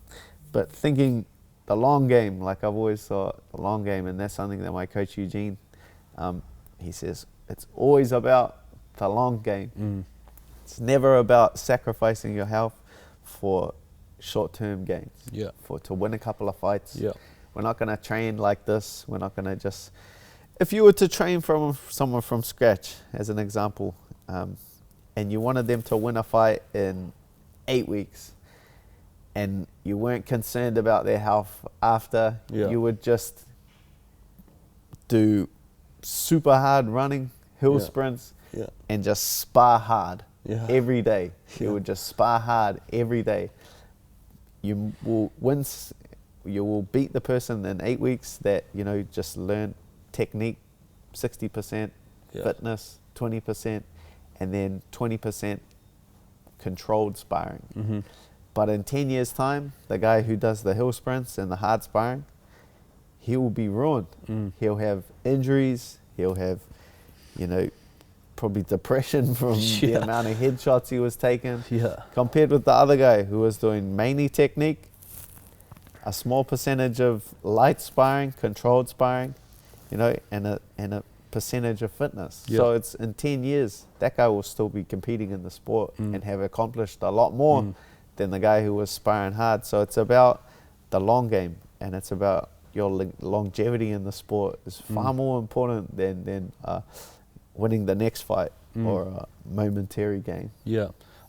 But thinking the long game, like I've always thought, the long game, and that's something that my coach Eugene, he says, it's always about the long game. It's never about sacrificing your health for short-term gains, to win a couple of fights. We're not going to train like this. We're not going to just, if you were to train from someone from scratch, as an example, and you wanted them to win a fight in 8 weeks, and you weren't concerned about their health after, you would just do super hard running, hill sprints, and just spar hard every day. You would just spar hard every day. You will win. You will beat the person in 8 weeks that, you know, just learn technique, 60%, fitness, 20%, and then 20% controlled sparring. But in 10 years' time, the guy who does the hill sprints and the hard sparring, he will be ruined. He'll have injuries. He'll have, you know, probably depression from the amount of headshots he was taking. Compared with the other guy who was doing mainly technique, a small percentage of light sparring, controlled sparring, you know, and a percentage of fitness. So it's in 10 years, that guy will still be competing in the sport and have accomplished a lot more than the guy who was sparring hard. So it's about the long game, and it's about your longevity in the sport is far more important than winning the next fight or a momentary gain.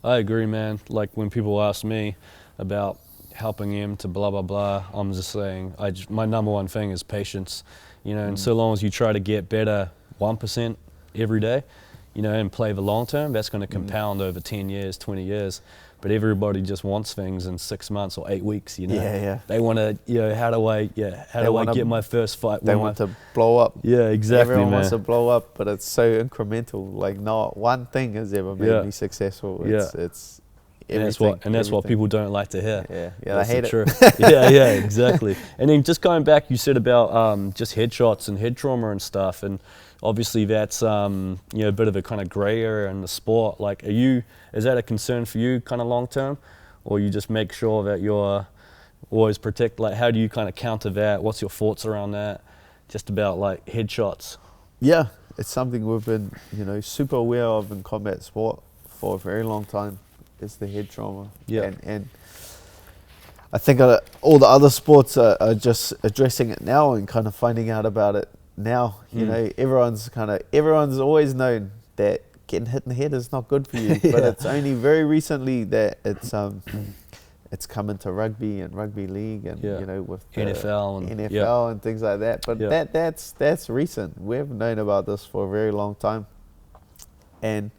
I agree, man. Like when people ask me about helping him to blah blah blah, I'm just saying my number one thing is patience, you know. And so long as you try to get better 1% every day, you know, and play the long term, that's going to compound over 10 years, 20 years. But everybody just wants things in 6 months or 8 weeks, you know. They want to, you know, how do I get my first fight? They want to blow up. Exactly, Everyone man. wants to blow up, but it's so incremental. Like not one thing has ever made me successful. It's everything. And that's what people don't like to hear. They hate it. True. Exactly. And then just going back, you said about just headshots and head trauma and stuff, and obviously that's you know, a bit of a kind of grey area in the sport. Like, is that a concern for you, kind of long term, or you just make sure that you're always protect? Like, how do you kind of counter that? What's your thoughts around that? Just about like headshots. Yeah, it's something we've been, you know, super aware of in combat sport for a very long time. Is the head trauma. And I think all the other sports are just addressing it now and kind of finding out about it now. You know, everyone's always known that getting hit in the head is not good for you, but it's only very recently that it's come into rugby and rugby league and you know, with the NFL and things like that. But that's recent. We've known about this for a very long time. And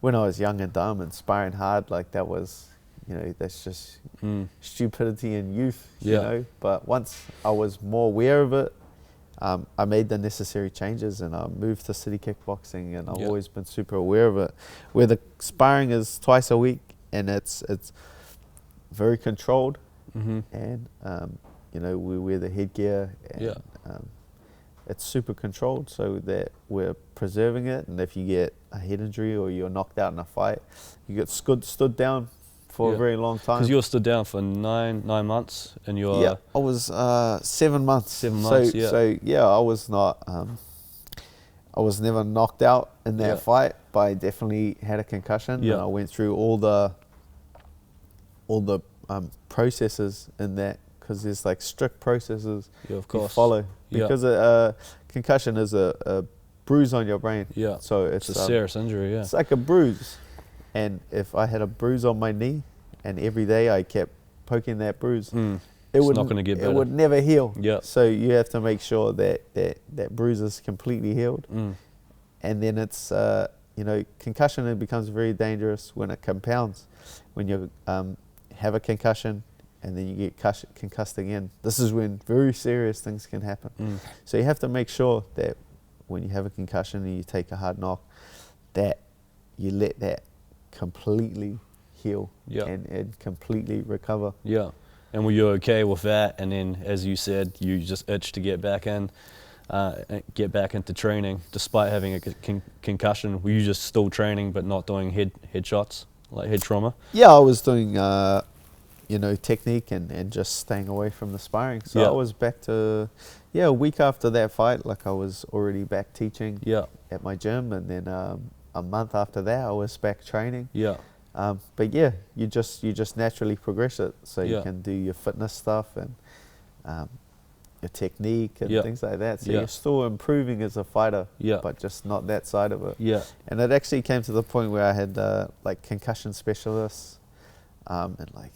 when I was young and dumb and sparring hard, like that was, you know, that's just stupidity and youth, you know. But once I was more aware of it, I made the necessary changes and I moved to city kickboxing, and I've always been super aware of it. Where the sparring is twice a week and it's very controlled, and you know, we wear the headgear and it's super controlled so that we're preserving it. And if you get a head injury or you're knocked out in a fight, you get stood down for a very long time. Because you were stood down for nine months, and you're... Yeah, I was 7 months. 7 months, So I was not... I was never knocked out in that fight, but I definitely had a concussion. And I went through all the processes in that, because there's like strict processes you follow. Because a concussion is a bruise on your brain. So it's a serious injury. It's like a bruise. And if I had a bruise on my knee and every day I kept poking that bruise, it would not going to get better. It would never heal. So you have to make sure that bruise is completely healed. And then it's you know, concussion, it becomes very dangerous when it compounds, when you're have a concussion, and then you get concussed again. This is when very serious things can happen. So you have to make sure that when you have a concussion and you take a hard knock, that you let that completely heal and completely recover. Yeah. And were you okay with that? And then, as you said, you just itched to get back in, get back into training, despite having a concussion. Were you just still training but not doing head shots, like head trauma? Yeah, I was doing, technique and just staying away from the sparring. So I was back to, a week after that fight, like I was already back teaching at my gym, and then a month after that, I was back training. But yeah, you just naturally progress it, so you can do your fitness stuff and your technique and things like that. So you're still improving as a fighter, but just not that side of it. And it actually came to the point where I had like concussion specialists, and like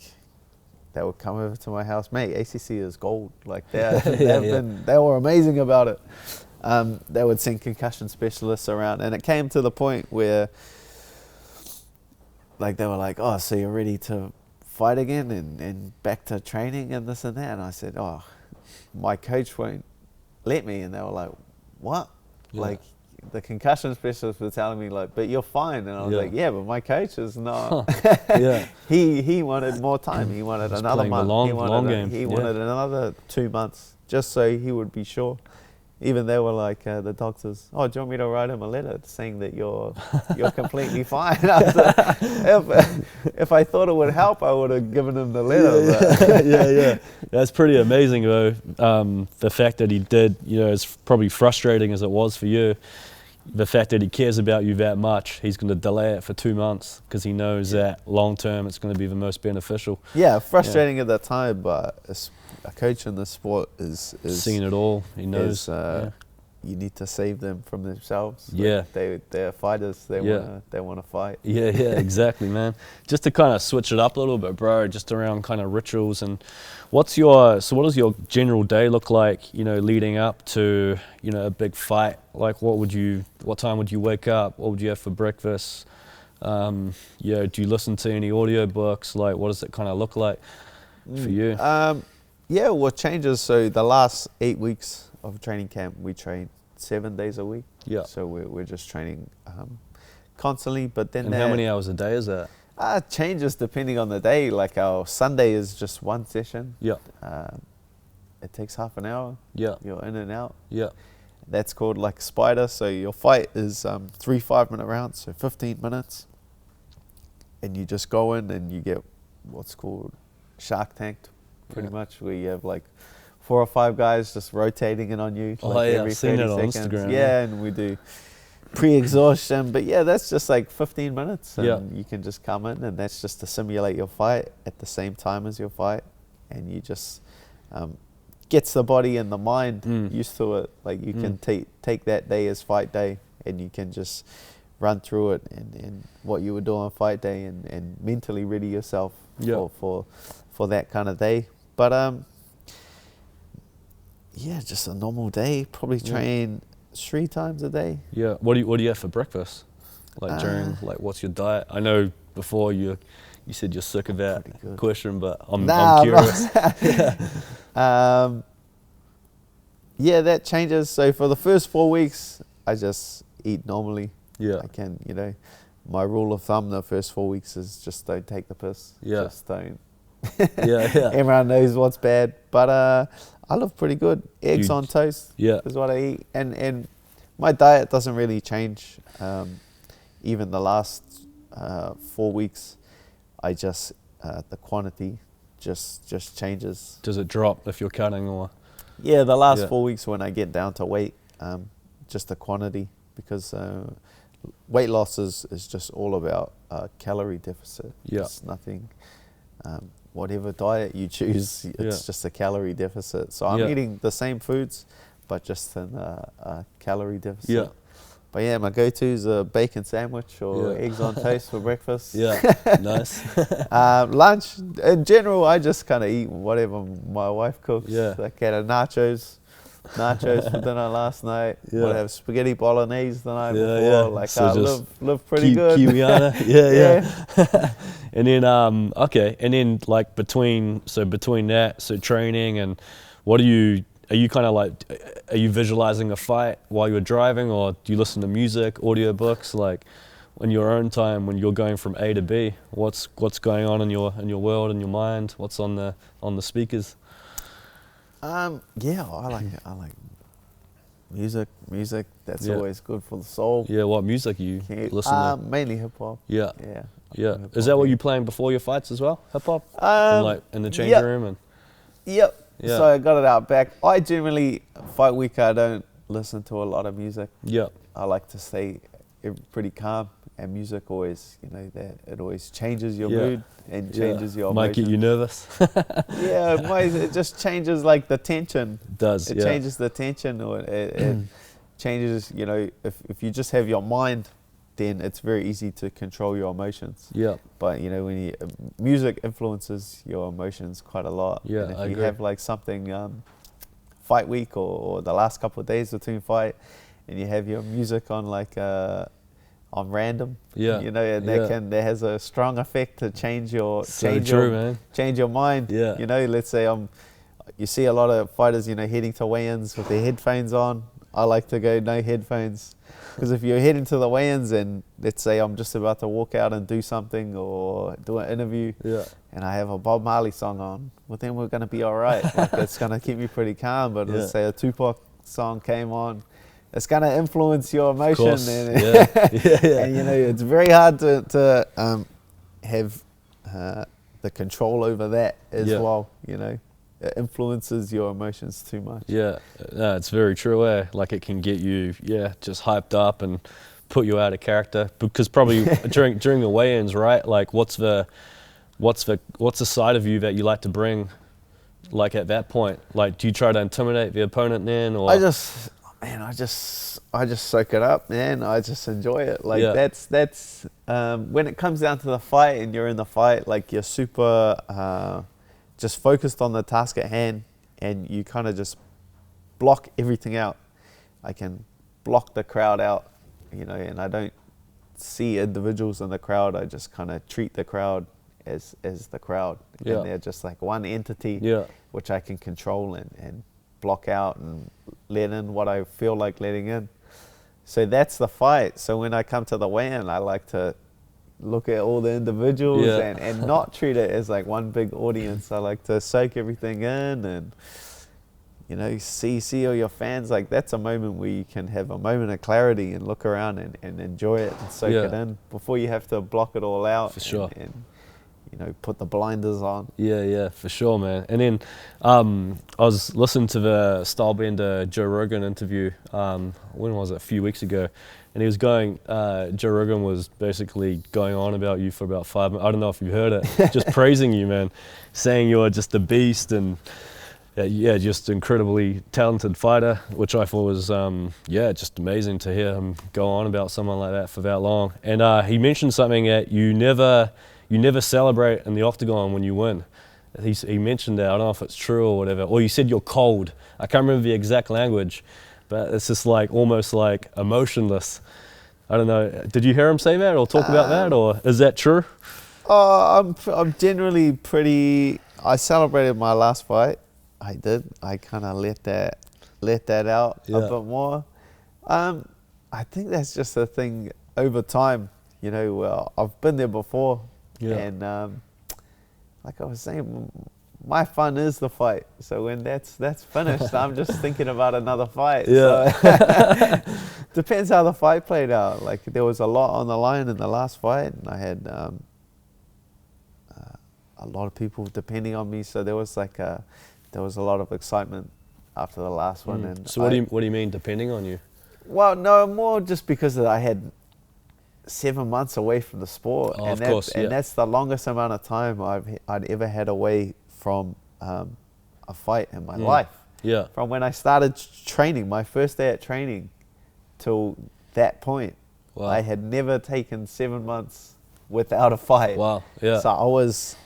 they would come over to my house. Mate, ACC is gold. Like they were amazing about it. They would send concussion specialists around, and it came to the point where like they were like, oh, so you're ready to fight again and back to training and this and that? And I said, oh, my coach won't let me. And they were like, what? Like the concussion specialist was telling me like, but you're fine. And I was like, yeah, but my coach is not. He wanted more time. He wanted another month. He wanted another 2 months just so he would be sure. Even they were like, the doctors, oh, do you want me to write him a letter saying that you're completely fine? I was like, if I thought it would help, I would have given him the letter. That's pretty amazing, though. The fact that he did, as probably frustrating as it was for you, the fact that he cares about you that much, he's going to delay it for 2 months because he knows that long term it's going to be the most beneficial. Yeah, frustrating at that time, but a coach in the sport is seeing it all. He knows. You need to save them from themselves. They're fighters. They want to fight. Yeah, exactly, man. Just to kind of switch it up a little bit, bro. Just around kind of rituals and what does your general day look like? Leading up to a big fight. Like, what time would you wake up? What would you have for breakfast? Do you listen to any audio books? Like, what does it kind of look like for you? What changes? So the last 8 weeks of training camp, we train 7 days a week. So we're just training constantly. But then, and how many hours a day is that? Changes depending on the day. Like our Sunday is just one session. It takes half an hour. You're in and out. That's called like spider. So your fight is 3 5-minute rounds, so 15 minutes. And you just go in and you get what's called Shark Tanked, pretty much, where you have like 4 or 5 guys just rotating in on you every 30 seconds. Instagram, and we do pre-exhaustion, but that's just like 15 minutes, and you can just come in, and that's just to simulate your fight at the same time as your fight, and you just gets the body and the mind used to it. Like you can take that day as fight day, and you can just run through it and what you would do on fight day, and mentally ready yourself for that kind of day. But just a normal day. Probably train 3 times a day. What do you have for breakfast? Like during what's your diet? I know before you said you're sick of that question, but I'm curious. That changes. So for the first 4 weeks, I just eat normally. I can, my rule of thumb the first 4 weeks is just don't take the piss. Just don't. Everyone knows what's bad, but I live pretty good. Eggs on toast is what I eat, and my diet doesn't really change. Even the last 4 weeks, I just the quantity just changes. Does it drop if you're cutting or? Yeah, the last 4 weeks when I get down to weight, just the quantity, because weight loss is just all about calorie deficit. It's nothing. Whatever diet you choose, it's just a calorie deficit. So I'm eating the same foods, but just in a calorie deficit. But my go-to is a bacon sandwich or eggs on toast for breakfast. Nice. Lunch, in general, I just kind of eat whatever my wife cooks. Like nachos nachos for dinner last night. Yeah. Would have spaghetti bolognese the night Yeah, before. yeah. Like So I just live pretty good. Kiwiana. Yeah. And then okay, and then like between that, so training and are you kind of like, are you visualizing a fight while you're driving, or do you listen to music, audiobooks, like in your own time when you're going from A to B? What's going on in your world, in your mind? What's on the speakers? Yeah, I like music. That's always good for the soul. Yeah, what music you listen to? Mainly hip hop. Yeah. Yeah. Yeah. Is that what you're playing before your fights as well? Hip hop? Like in the changing room and. Yep. Yeah. So I got it out back. I generally, fight week, I don't listen to a lot of music. Yeah. I like to stay pretty calm, and music always, that it always changes your mood and changes your Might emotions. get you nervous. Yeah, it just changes like the tension. It does, It changes the tension, or it changes, if you just have your mind, then it's very easy to control your emotions. Yeah. But when music influences your emotions quite a lot. Yeah, and if I you agree. have like something fight week or the last couple of days between fight, and you have your music on like on random, and that has a strong effect to change your change your mind. Yeah. Let's say you see a lot of fighters heading to weigh-ins with their headphones on. I like to go no headphones, because if you're heading to the weigh-ins and let's say I'm just about to walk out and do something or do an interview, and I have a Bob Marley song on, well then we're going to be all right. Like, it's going to keep me pretty calm. But let's say a Tupac song came on, it's going to influence your emotion. And it's very hard to have the control over that as well. It influences your emotions too much. Yeah, no, it's very true. Like it can get you, just hyped up and put you out of character. Because probably during the weigh-ins, right? Like, what's the side of you that you like to bring, like at that point? Like, do you try to intimidate the opponent then, or? I just soak it up, man. I just enjoy it. Like that's when it comes down to the fight and you're in the fight, like you're super. Just focused on the task at hand, and you kind of just block everything out. I can block the crowd out, and I don't see individuals in the crowd. I just kind of treat the crowd as the crowd. And they're just like one entity, which I can control and block out and let in what I feel like letting in. So that's the fight. So when I come to the weigh-in, I like to look at all the individuals and not treat it as like one big audience. I like to soak everything in and see all your fans. Like, that's a moment where you can have a moment of clarity and look around and enjoy it and soak it in before you have to block it all out. For sure. And put the blinders on. Yeah, for sure, man. And then I was listening to the Stylebender Joe Rogan interview, when was it, a few weeks ago, and he was Joe Rogan was basically going on about you for about 5 minutes. I don't know if you heard it, just praising you, man, saying you're just a beast and just incredibly talented fighter, which I thought was, just amazing to hear him go on about someone like that for that long. And he mentioned something that you never celebrate in the octagon when you win. He mentioned that. I don't know if it's true or whatever. Or you said you're cold. I can't remember the exact language, but it's just like almost like emotionless. I don't know. Did you hear him say that or talk about that, or is that true? I'm generally pretty. I celebrated my last fight. I did. I kind of let that out a bit more. I think that's just a thing over time. I've been there before. And like I was saying, my fun is the fight. So when that's finished, I'm just thinking about another fight. Yeah. So depends how the fight played out. Like, there was a lot on the line in the last fight, and I had a lot of people depending on me. So there was a lot of excitement after the last one. And so what do you mean depending on you? Well, no, more just because I had 7 months away from the sport, and that's the longest amount of time I'd ever had away from a fight in my life. Yeah. From when I started training, my first day at training, till that point, I had never taken 7 months without a fight. Wow. Yeah. So I was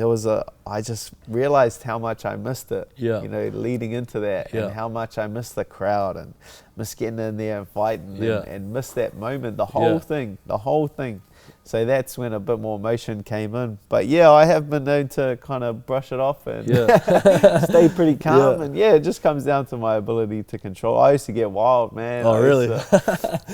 I just realized how much I missed it, Yeah. you know, leading into that, Yeah. and how much I missed the crowd and miss getting in there and fighting, Yeah. and miss that moment, the whole thing. So that's when a bit more emotion came in. But yeah, I have been known to kind of brush it off and stay pretty calm. And yeah, it just comes down to my ability to control. I used to get wild, man. Oh, really?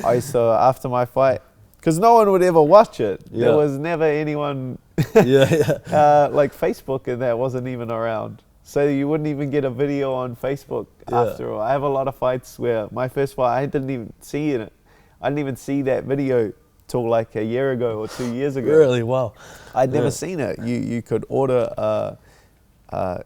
I used to, after my fight, because no one would ever watch it. Yeah. There was never anyone, like Facebook and that wasn't even around. So you wouldn't even get a video on Facebook after all. I have a lot of fights where my first fight, I didn't even see it. I didn't even see that video till like a year ago or 2 years ago. Really? Wow. I'd never seen it. You could order a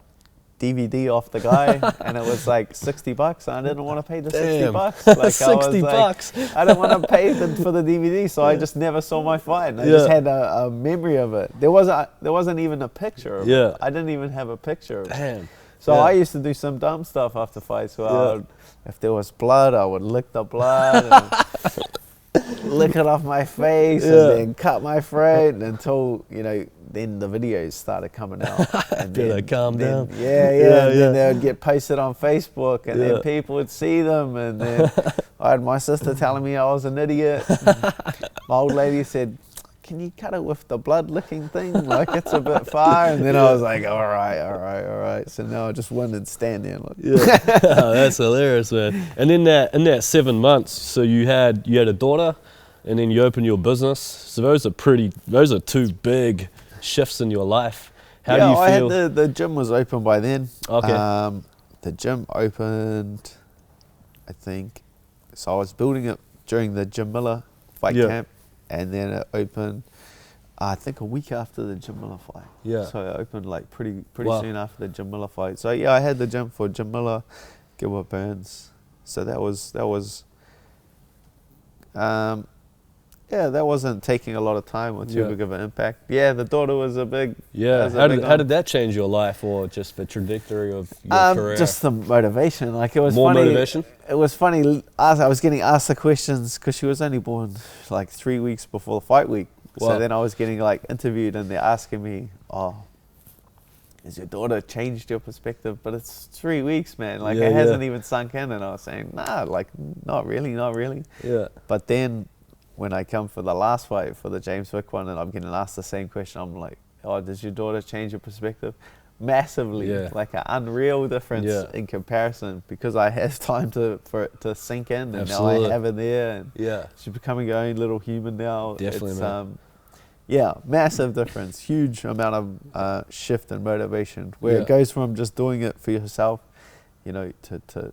DVD off the guy, and it was like $60. I didn't want to pay the $60. Like $60. I didn't want to pay for the DVD, so I just never saw my fight. And I just had a memory of it. There wasn't even a picture of it. I didn't even have a picture of it. Damn. So I used to do some dumb stuff after fights where if there was blood, I would lick the blood and lick it off my face and then cut my throat until, you know, then the videos started coming out. And then calm down. And then they would get posted on Facebook, and then people would see them, and then I had my sister telling me I was an idiot. My old lady said, "Can you cut it with the blood licking thing? Like, it's a bit far." And then I was like, all right. So now I just went and stand there. Like, Oh, that's hilarious, man. And in that 7 months, so you had a daughter, and then you opened your business. So those are two big shifts in your life. How do you feel? I had the gym was open by then. Okay. The gym opened, I think, so I was building it during the Jim Miller fight camp, and then it opened, I think, a week after the Jim Miller fight. Yeah. So it opened like pretty soon after the Jim Miller fight. So yeah, I had the gym for Jim Miller, Gilbert Burns. So that was that wasn't taking a lot of time or too big of an impact. Yeah, the daughter was a big... Yeah, how did that change your life, or just the trajectory of your career? Just the motivation. Like, it was more funny. Motivation? It was funny. I was getting asked the questions because she was only born like 3 weeks before the fight week. Wow. So then I was getting like interviewed, and they're asking me, "Oh, has your daughter changed your perspective?" But it's 3 weeks, man. Like, it hasn't even sunk in. And I was saying, nah, like, not really. Yeah. But then when I come for the last fight, for the James Vick one, and I'm getting asked the same question, I'm like, "Oh, does your daughter change your perspective?" Massively, like an unreal difference in comparison, because I have time for it to sink in, and Absolutely. now I have her there, and she's becoming her own little human now. Definitely, it's, man. Massive difference, huge amount of shift and motivation, where it goes from just doing it for yourself, you know, to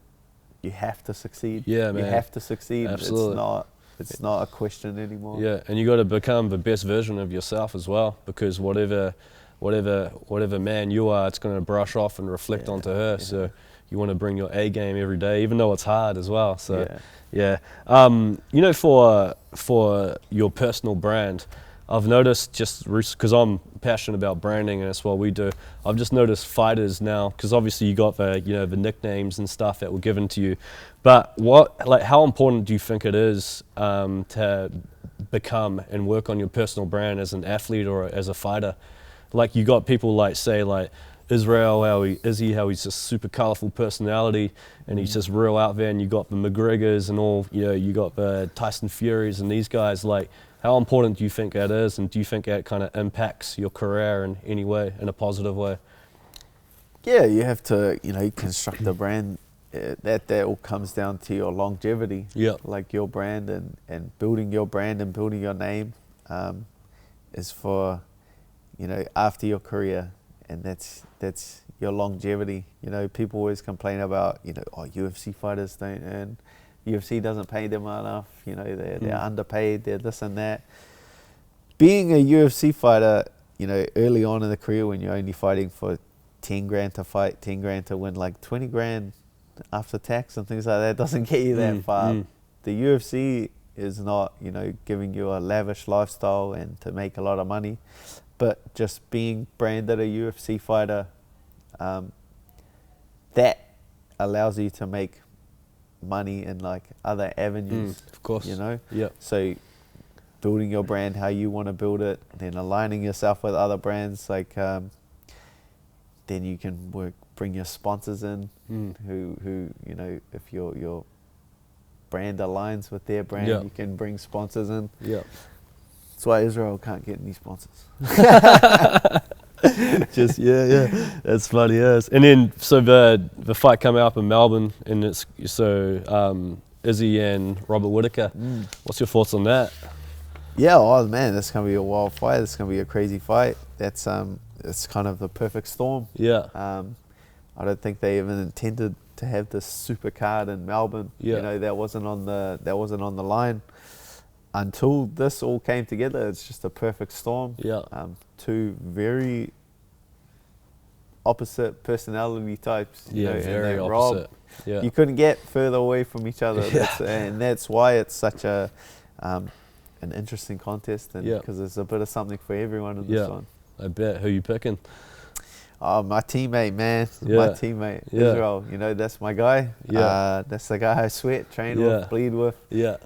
you have to succeed. Yeah, man. You have to succeed. Absolutely. It's not a question anymore. Yeah, and you got to become the best version of yourself as well, because whatever man you are, it's going to brush off and reflect onto her. Yeah. So you want to bring your A game every day, even though it's hard as well. So you know, for your personal brand, I've noticed, just because I'm passionate about branding and that's what we do, I've just noticed fighters now, because obviously you got the nicknames and stuff that were given to you, but how important do you think it is to become and work on your personal brand as an athlete or as a fighter? Like, you got people like, say, like Israel, how he's just super colorful personality, and he's just real out there, and you got the McGregors and all, you got the Tyson Furies and these guys. Like, how important do you think that is, and do you think that kind of impacts your career in any way, in a positive way? Yeah, you have to, construct a brand. That all comes down to your longevity. Yeah. Like, your brand and building your brand and building your name is for, after your career, and that's your longevity. People always complain about, UFC fighters don't earn. UFC doesn't pay them enough, they're underpaid, they're this and that. Being a UFC fighter, early on in the career, when you're only fighting for 10 grand to fight, 10 grand to win, like 20 grand after tax and things like that, doesn't get you that far. The UFC is not, giving you a lavish lifestyle and to make a lot of money, but just being branded a UFC fighter, that allows you to make money in like other avenues. Of course. So building your brand how you want to build it, then aligning yourself with other brands. Like then you can bring your sponsors in, who if your brand aligns with their brand, you can bring sponsors in. Yeah. That's why Israel can't get any sponsors. Just that's funny. Yes. And then so the fight coming up in Melbourne, and it's Izzy and Robert Whittaker. What's your thoughts on that? Yeah, oh man, that's gonna be a wild fight. It's gonna be a crazy fight. That's it's kind of the perfect storm. Yeah. I don't think they even intended to have this super card in Melbourne. Yeah. That wasn't on the line until this all came together. It's just a perfect storm. Yeah. Two very opposite personality types. Very opposite. Yeah. You couldn't get further away from each other. That's why it's such a an interesting contest, because there's a bit of something for everyone in this one. I bet. Who you picking? My teammate, man. Yeah. My teammate, Israel. That's my guy. Yeah. That's the guy I sweat, train with, bleed with. Yeah.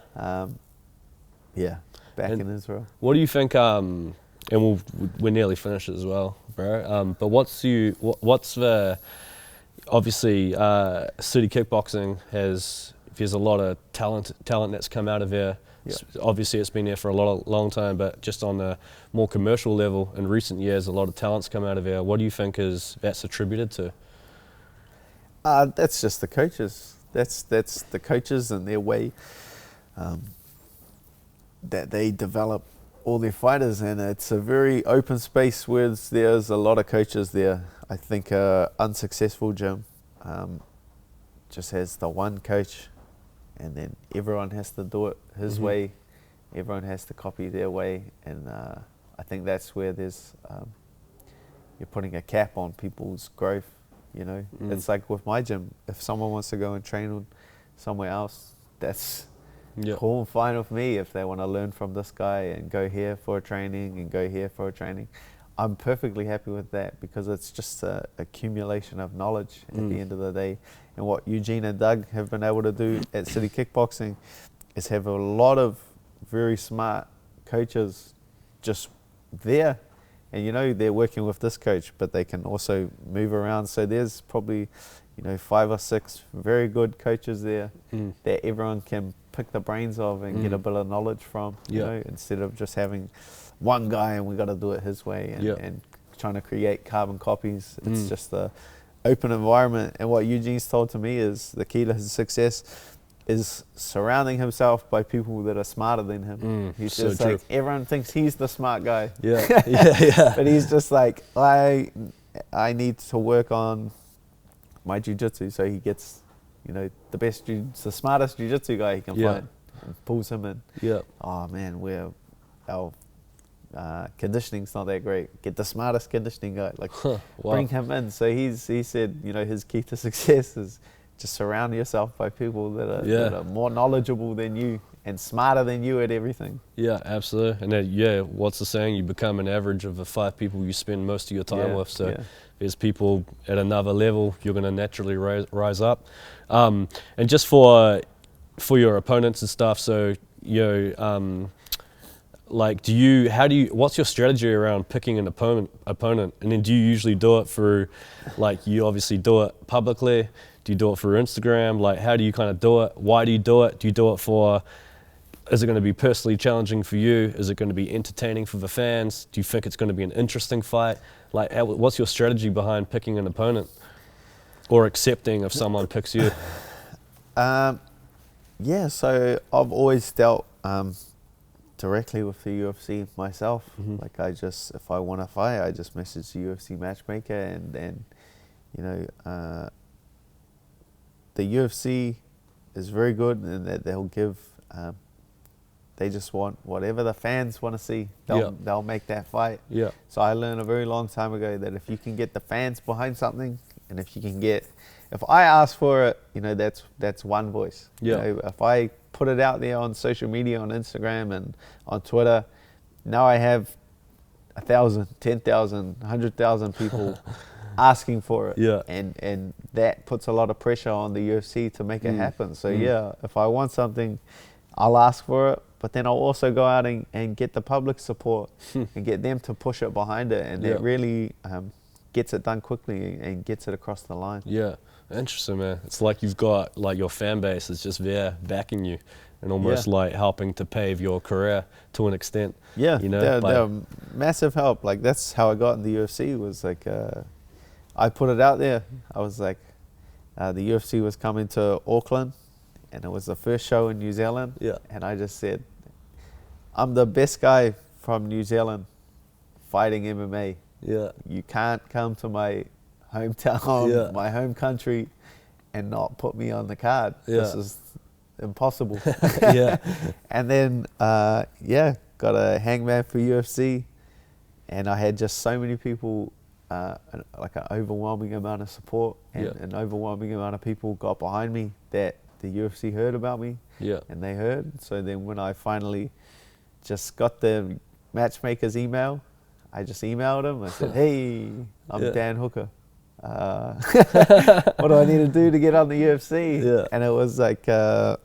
Back in Israel. What do you think? And we're nearly finished as well, bro. But what's the obviously city kickboxing there's a lot of talent that's come out of there. Yeah. Obviously, it's been there for a long time, but just on a more commercial level, in recent years, a lot of talent's come out of there. What do you think that's attributed to? That's just the coaches. That's the coaches and their way that they develop all their fighters, and it's a very open space where there's a lot of coaches there. I think unsuccessful gym just has the one coach, and then everyone has to do it his way. Everyone has to copy their way, and I think that's where there's you're putting a cap on people's growth. It's like with my gym. If someone wants to go and train somewhere else, that's cool and fine with me. If they want to learn from this guy and go here for a training and go here for a training, I'm perfectly happy with that, because it's just an accumulation of knowledge at the end of the day. And what Eugene and Doug have been able to do at City Kickboxing is have a lot of very smart coaches just there. And they're working with this coach, but they can also move around. So there's probably 5 or 6 very good coaches there that everyone can pick the brains of and get a bit of knowledge from, instead of just having one guy and we got to do it his way and trying to create carbon copies. It's just the open environment. And what Eugene's told to me is the key to his success is surrounding himself by people that are smarter than him. He's so just true. like, everyone thinks he's the smart guy. Yeah. But he's just like, I need to work on my jiu-jitsu, so he gets the smartest jiu-jitsu guy he can find and pulls him in. Oh man, our conditioning's not that great. Get the smartest conditioning guy, bring him in. So he said his key to success is just surround yourself by people that are more knowledgeable than you and smarter than you at everything. Yeah, absolutely. And then, what's the saying? You become an average of the 5 people you spend most of your time with. So there's people at another level, you're going to naturally rise up. And just for your opponents and stuff, so what's your strategy around picking an opponent? And then do you usually do it through, you obviously do it publicly? Do you do it through Instagram? How do you kind of do it? Why do you do it? Do you do it is it going to be personally challenging for you? Is it going to be entertaining for the fans? Do you think it's going to be an interesting fight? What's your strategy behind picking an opponent or accepting if someone picks you? So I've always dealt directly with the UFC myself. If I want to fight, I just message the UFC matchmaker, and then the UFC is very good in that they'll give. They just want whatever the fans want to see. They'll make that fight. So I learned a very long time ago that if you can get the fans behind something, and if I ask for it, that's one voice. If I put it out there on social media, on Instagram and on Twitter, now I have 1,000, 10,000, 100,000 people asking for it. And that puts a lot of pressure on the UFC to make it happen. So if I want something, I'll ask for it, but then I'll also go out and get the public support and get them to push it behind it. And that really gets it done quickly and gets it across the line. Yeah, interesting, man. It's like you've got like your fan base is just there backing you and almost like helping to pave your career to an extent. Yeah, you know, they're massive help. Like that's how I got in the UFC. Was like I put it out there. I was like, the UFC was coming to Auckland, and it was the first show in New Zealand. Yeah, and I just said, I'm the best guy from New Zealand fighting MMA. Yeah, you can't come to my hometown, my home country, and not put me on the card. This is impossible. Yeah. And then, got a Hangman for UFC, and I had just so many people, like an overwhelming amount of support, and an overwhelming amount of people got behind me that the UFC heard about me, and they heard. So then when I finally just got the matchmaker's email, I just emailed him. I said, hey, I'm Dan Hooker. What do I need to do to get on the UFC? Yeah. And it was like, I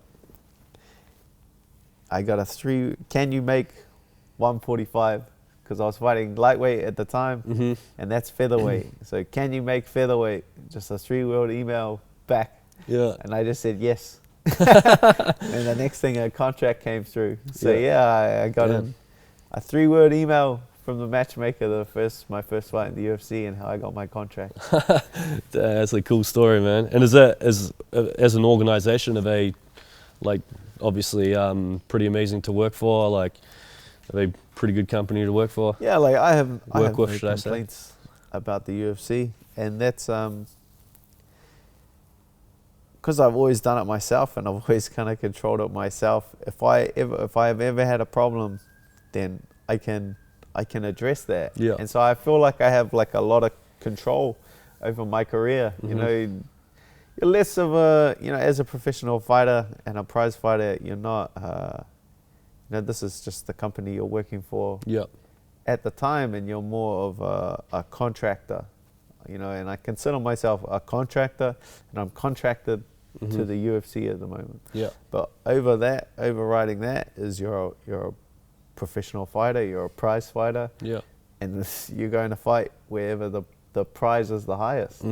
got a 3, can you make 145? Because I was fighting lightweight at the time, and that's featherweight. So can you make featherweight? Just a 3-word email back. Yeah. And I just said yes. And the next thing, a contract came through. So I got a 3-word email from the matchmaker, my first fight in the UFC, and how I got my contract. That's a cool story, man. And is that as an organization, are they like obviously pretty amazing to work for? Like, are they pretty good company to work for? Yeah, like I have no should I say? complaints about the UFC, and that's because I've always done it myself, and I've always kind of controlled it myself. If I have ever had a problem, then I can address that. Yeah. And so I feel like I have like a lot of control over my career. You know, you're less of a, as a professional fighter and a prize fighter, you're not, this is just the company you're working for at the time, and you're more of a contractor, and I consider myself a contractor, and I'm contracted to the UFC at the moment. Yeah. But overriding that is you're a professional fighter, you're a prize fighter, and you're going to fight wherever the prize is the highest.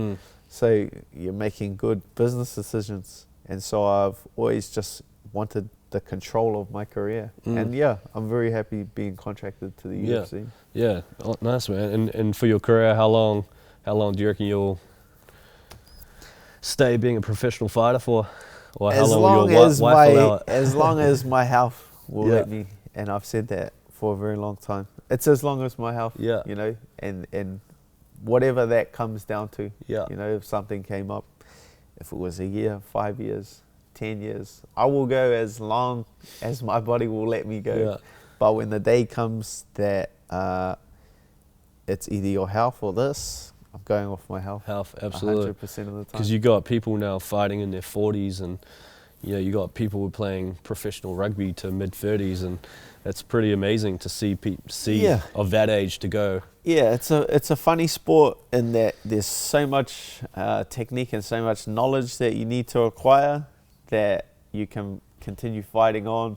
So you're making good business decisions, and so I've always just wanted the control of my career. And I'm very happy being contracted to the UFC. Yeah, oh, nice, man. And for your career, how long do you reckon you'll stay being a professional fighter for? Or how long will your wife allow it? As long as my health will let me. And I've said that for a very long time. It's as long as my health, and whatever that comes down to, if something came up, if it was a year, 5 years, 10 years, I will go as long as my body will let me go. Yeah. But when the day comes that it's either your health or this, I'm going off my health. Health, absolutely. 100% of the time. Because you got people now fighting in their 40s, and you got people who are playing professional rugby to mid-30s, and it's pretty amazing to see of that age to go. Yeah, it's a funny sport in that there's so much technique and so much knowledge that you need to acquire that you can continue fighting on,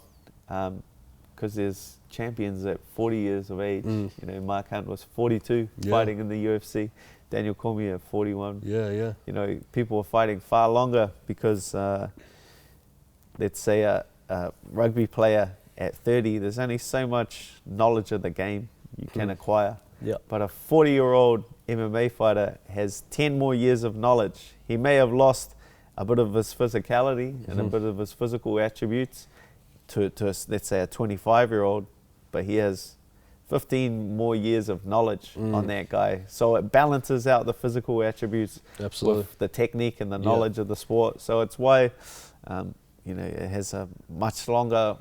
because there's champions at 40 years of age. Mark Hunt was 42 fighting in the UFC. Daniel Cormier at 41. People were fighting far longer because let's say a rugby player at 30, there's only so much knowledge of the game you can acquire. But a 40-year-old MMA fighter has 10 more years of knowledge. He may have lost a bit of his physicality and a bit of his physical attributes to let's say a 25-year-old, but he has 15 more years of knowledge on that guy. So it balances out the physical attributes with the technique and the knowledge of the sport. So it's why it has a much longer,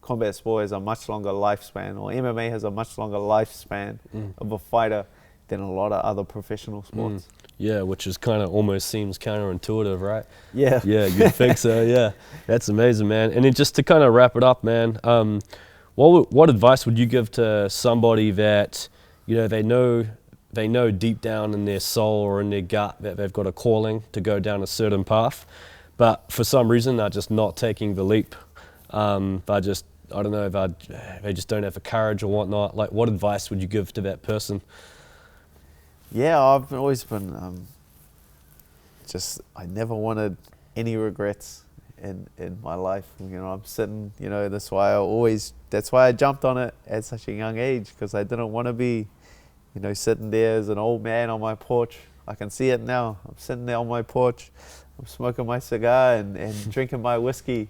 combat sport has a much longer lifespan, or MMA has a much longer lifespan of a fighter than a lot of other professional sports. Yeah, which is kind of almost seems counterintuitive, right? Yeah. Yeah, you'd think so, yeah. That's amazing, man. And then just to kind of wrap it up, man, what advice would you give to somebody that, they know deep down in their soul or in their gut that they've got a calling to go down a certain path, but for some reason they're just not taking the leap? I don't know, they just don't have the courage or whatnot. Like, what advice would you give to that person? Yeah, I've always been I never wanted any regrets in my life. I'm sitting, that's why I jumped on it at such a young age, because I didn't want to be, sitting there as an old man on my porch. I can see it now. I'm sitting there on my porch, I'm smoking my cigar and drinking my whiskey.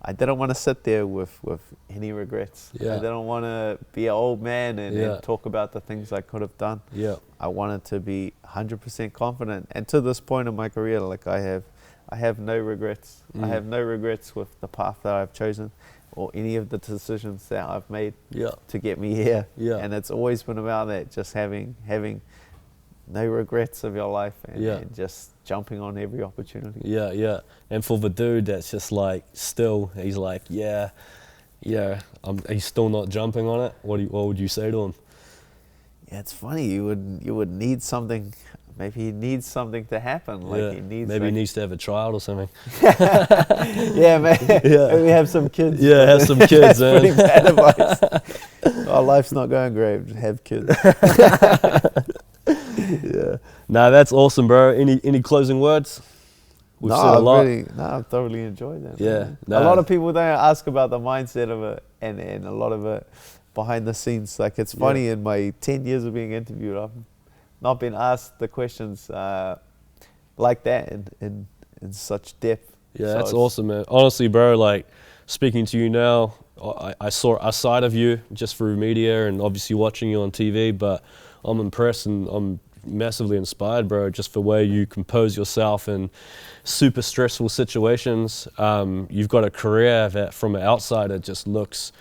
I didn't want to sit there with any regrets. Yeah. I didn't want to be an old man and talk about the things I could have done. Yeah. I wanted to be 100% confident. And to this point in my career, like I have no regrets. I have no regrets with the path that I've chosen or any of the decisions that I've made to get me here. Yeah. And it's always been about that, just having no regrets of your life and just jumping on every opportunity. Yeah. And for the dude that's just like, still, he's like, he's still not jumping on it, what would you say to him? Yeah, it's funny. You would need something. Maybe he needs something to happen. Like he needs to have a child or something. Maybe have some kids. Yeah, have some kids. That's pretty bad advice. Our life's not going great. Have kids. Yeah. Nah, that's awesome, bro. Any closing words? We've said a lot. I've thoroughly enjoyed that. Yeah. A lot of people don't ask about the mindset of it and a lot of it behind the scenes. Like, it's funny, in my 10 years of being interviewed, I've not been asked the questions like that in such depth. Yeah, so that's awesome, man. Honestly, bro, like, speaking to you now, I saw a side of you just through media and obviously watching you on TV, but I'm impressed and I'm massively inspired, bro, just the way you compose yourself in super stressful situations. You've got a career that from an outsider just looks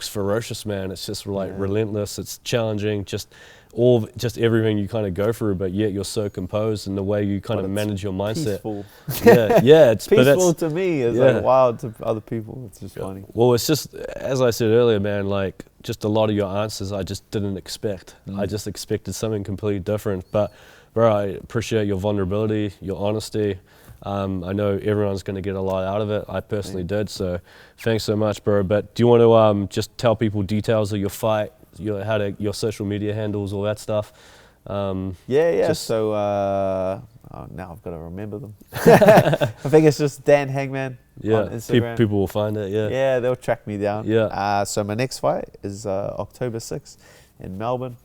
ferocious, man. It's just like relentless, it's challenging, just everything you kind of go through, but yet you're so composed in the way you kind of manage your mindset. Peaceful. It's peaceful to me. It's like wild to other people. It's just funny. Well, it's just, as I said earlier, man, like, just a lot of your answers I just didn't expect. I just expected something completely different. But bro, I appreciate your vulnerability, your honesty. I know everyone's going to get a lot out of it. I personally did. So thanks so much, bro. But do you want to just tell people details of your fight, your social media handles, all that stuff? So now I've got to remember them. I think it's just Dan Hangman on Instagram. People will find it. Yeah, they'll track me down. So my next fight is October 6th in Melbourne.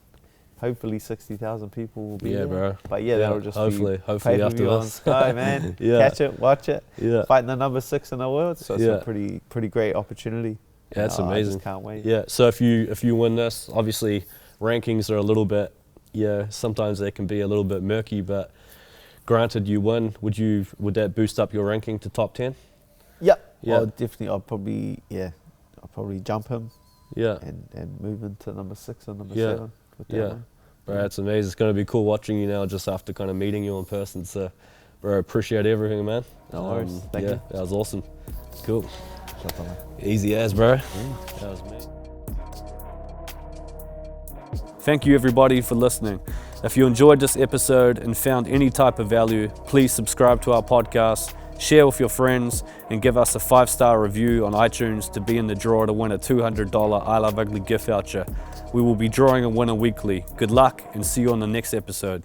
Hopefully 60,000 people will be there. Bro. But that'll just hopefully pay-per-view on Sky, man. Catch it, watch it. Fighting the number 6 in the world, so it's a pretty great opportunity. Yeah, that's amazing. I just can't wait. Yeah, so if you win this, obviously rankings are a little bit, sometimes they can be a little bit murky, but granted you win, would that boost up your ranking to top 10? Yeah. Well, definitely. I'll probably jump him. Yeah. And move into number 6 and number 7. Bro, that's amazing. It's going to be cool watching you now just after kind of meeting you in person. So, bro, appreciate everything, man. No worries. Thank you. That was awesome. Cool. Easy as, bro. That was me. Thank you, everybody, for listening. If you enjoyed this episode and found any type of value, please subscribe to our podcast, share with your friends, and give us a 5-star review on iTunes to be in the draw to win a $200 I Love Ugly gift voucher. We will be drawing a winner weekly. Good luck and see you on the next episode.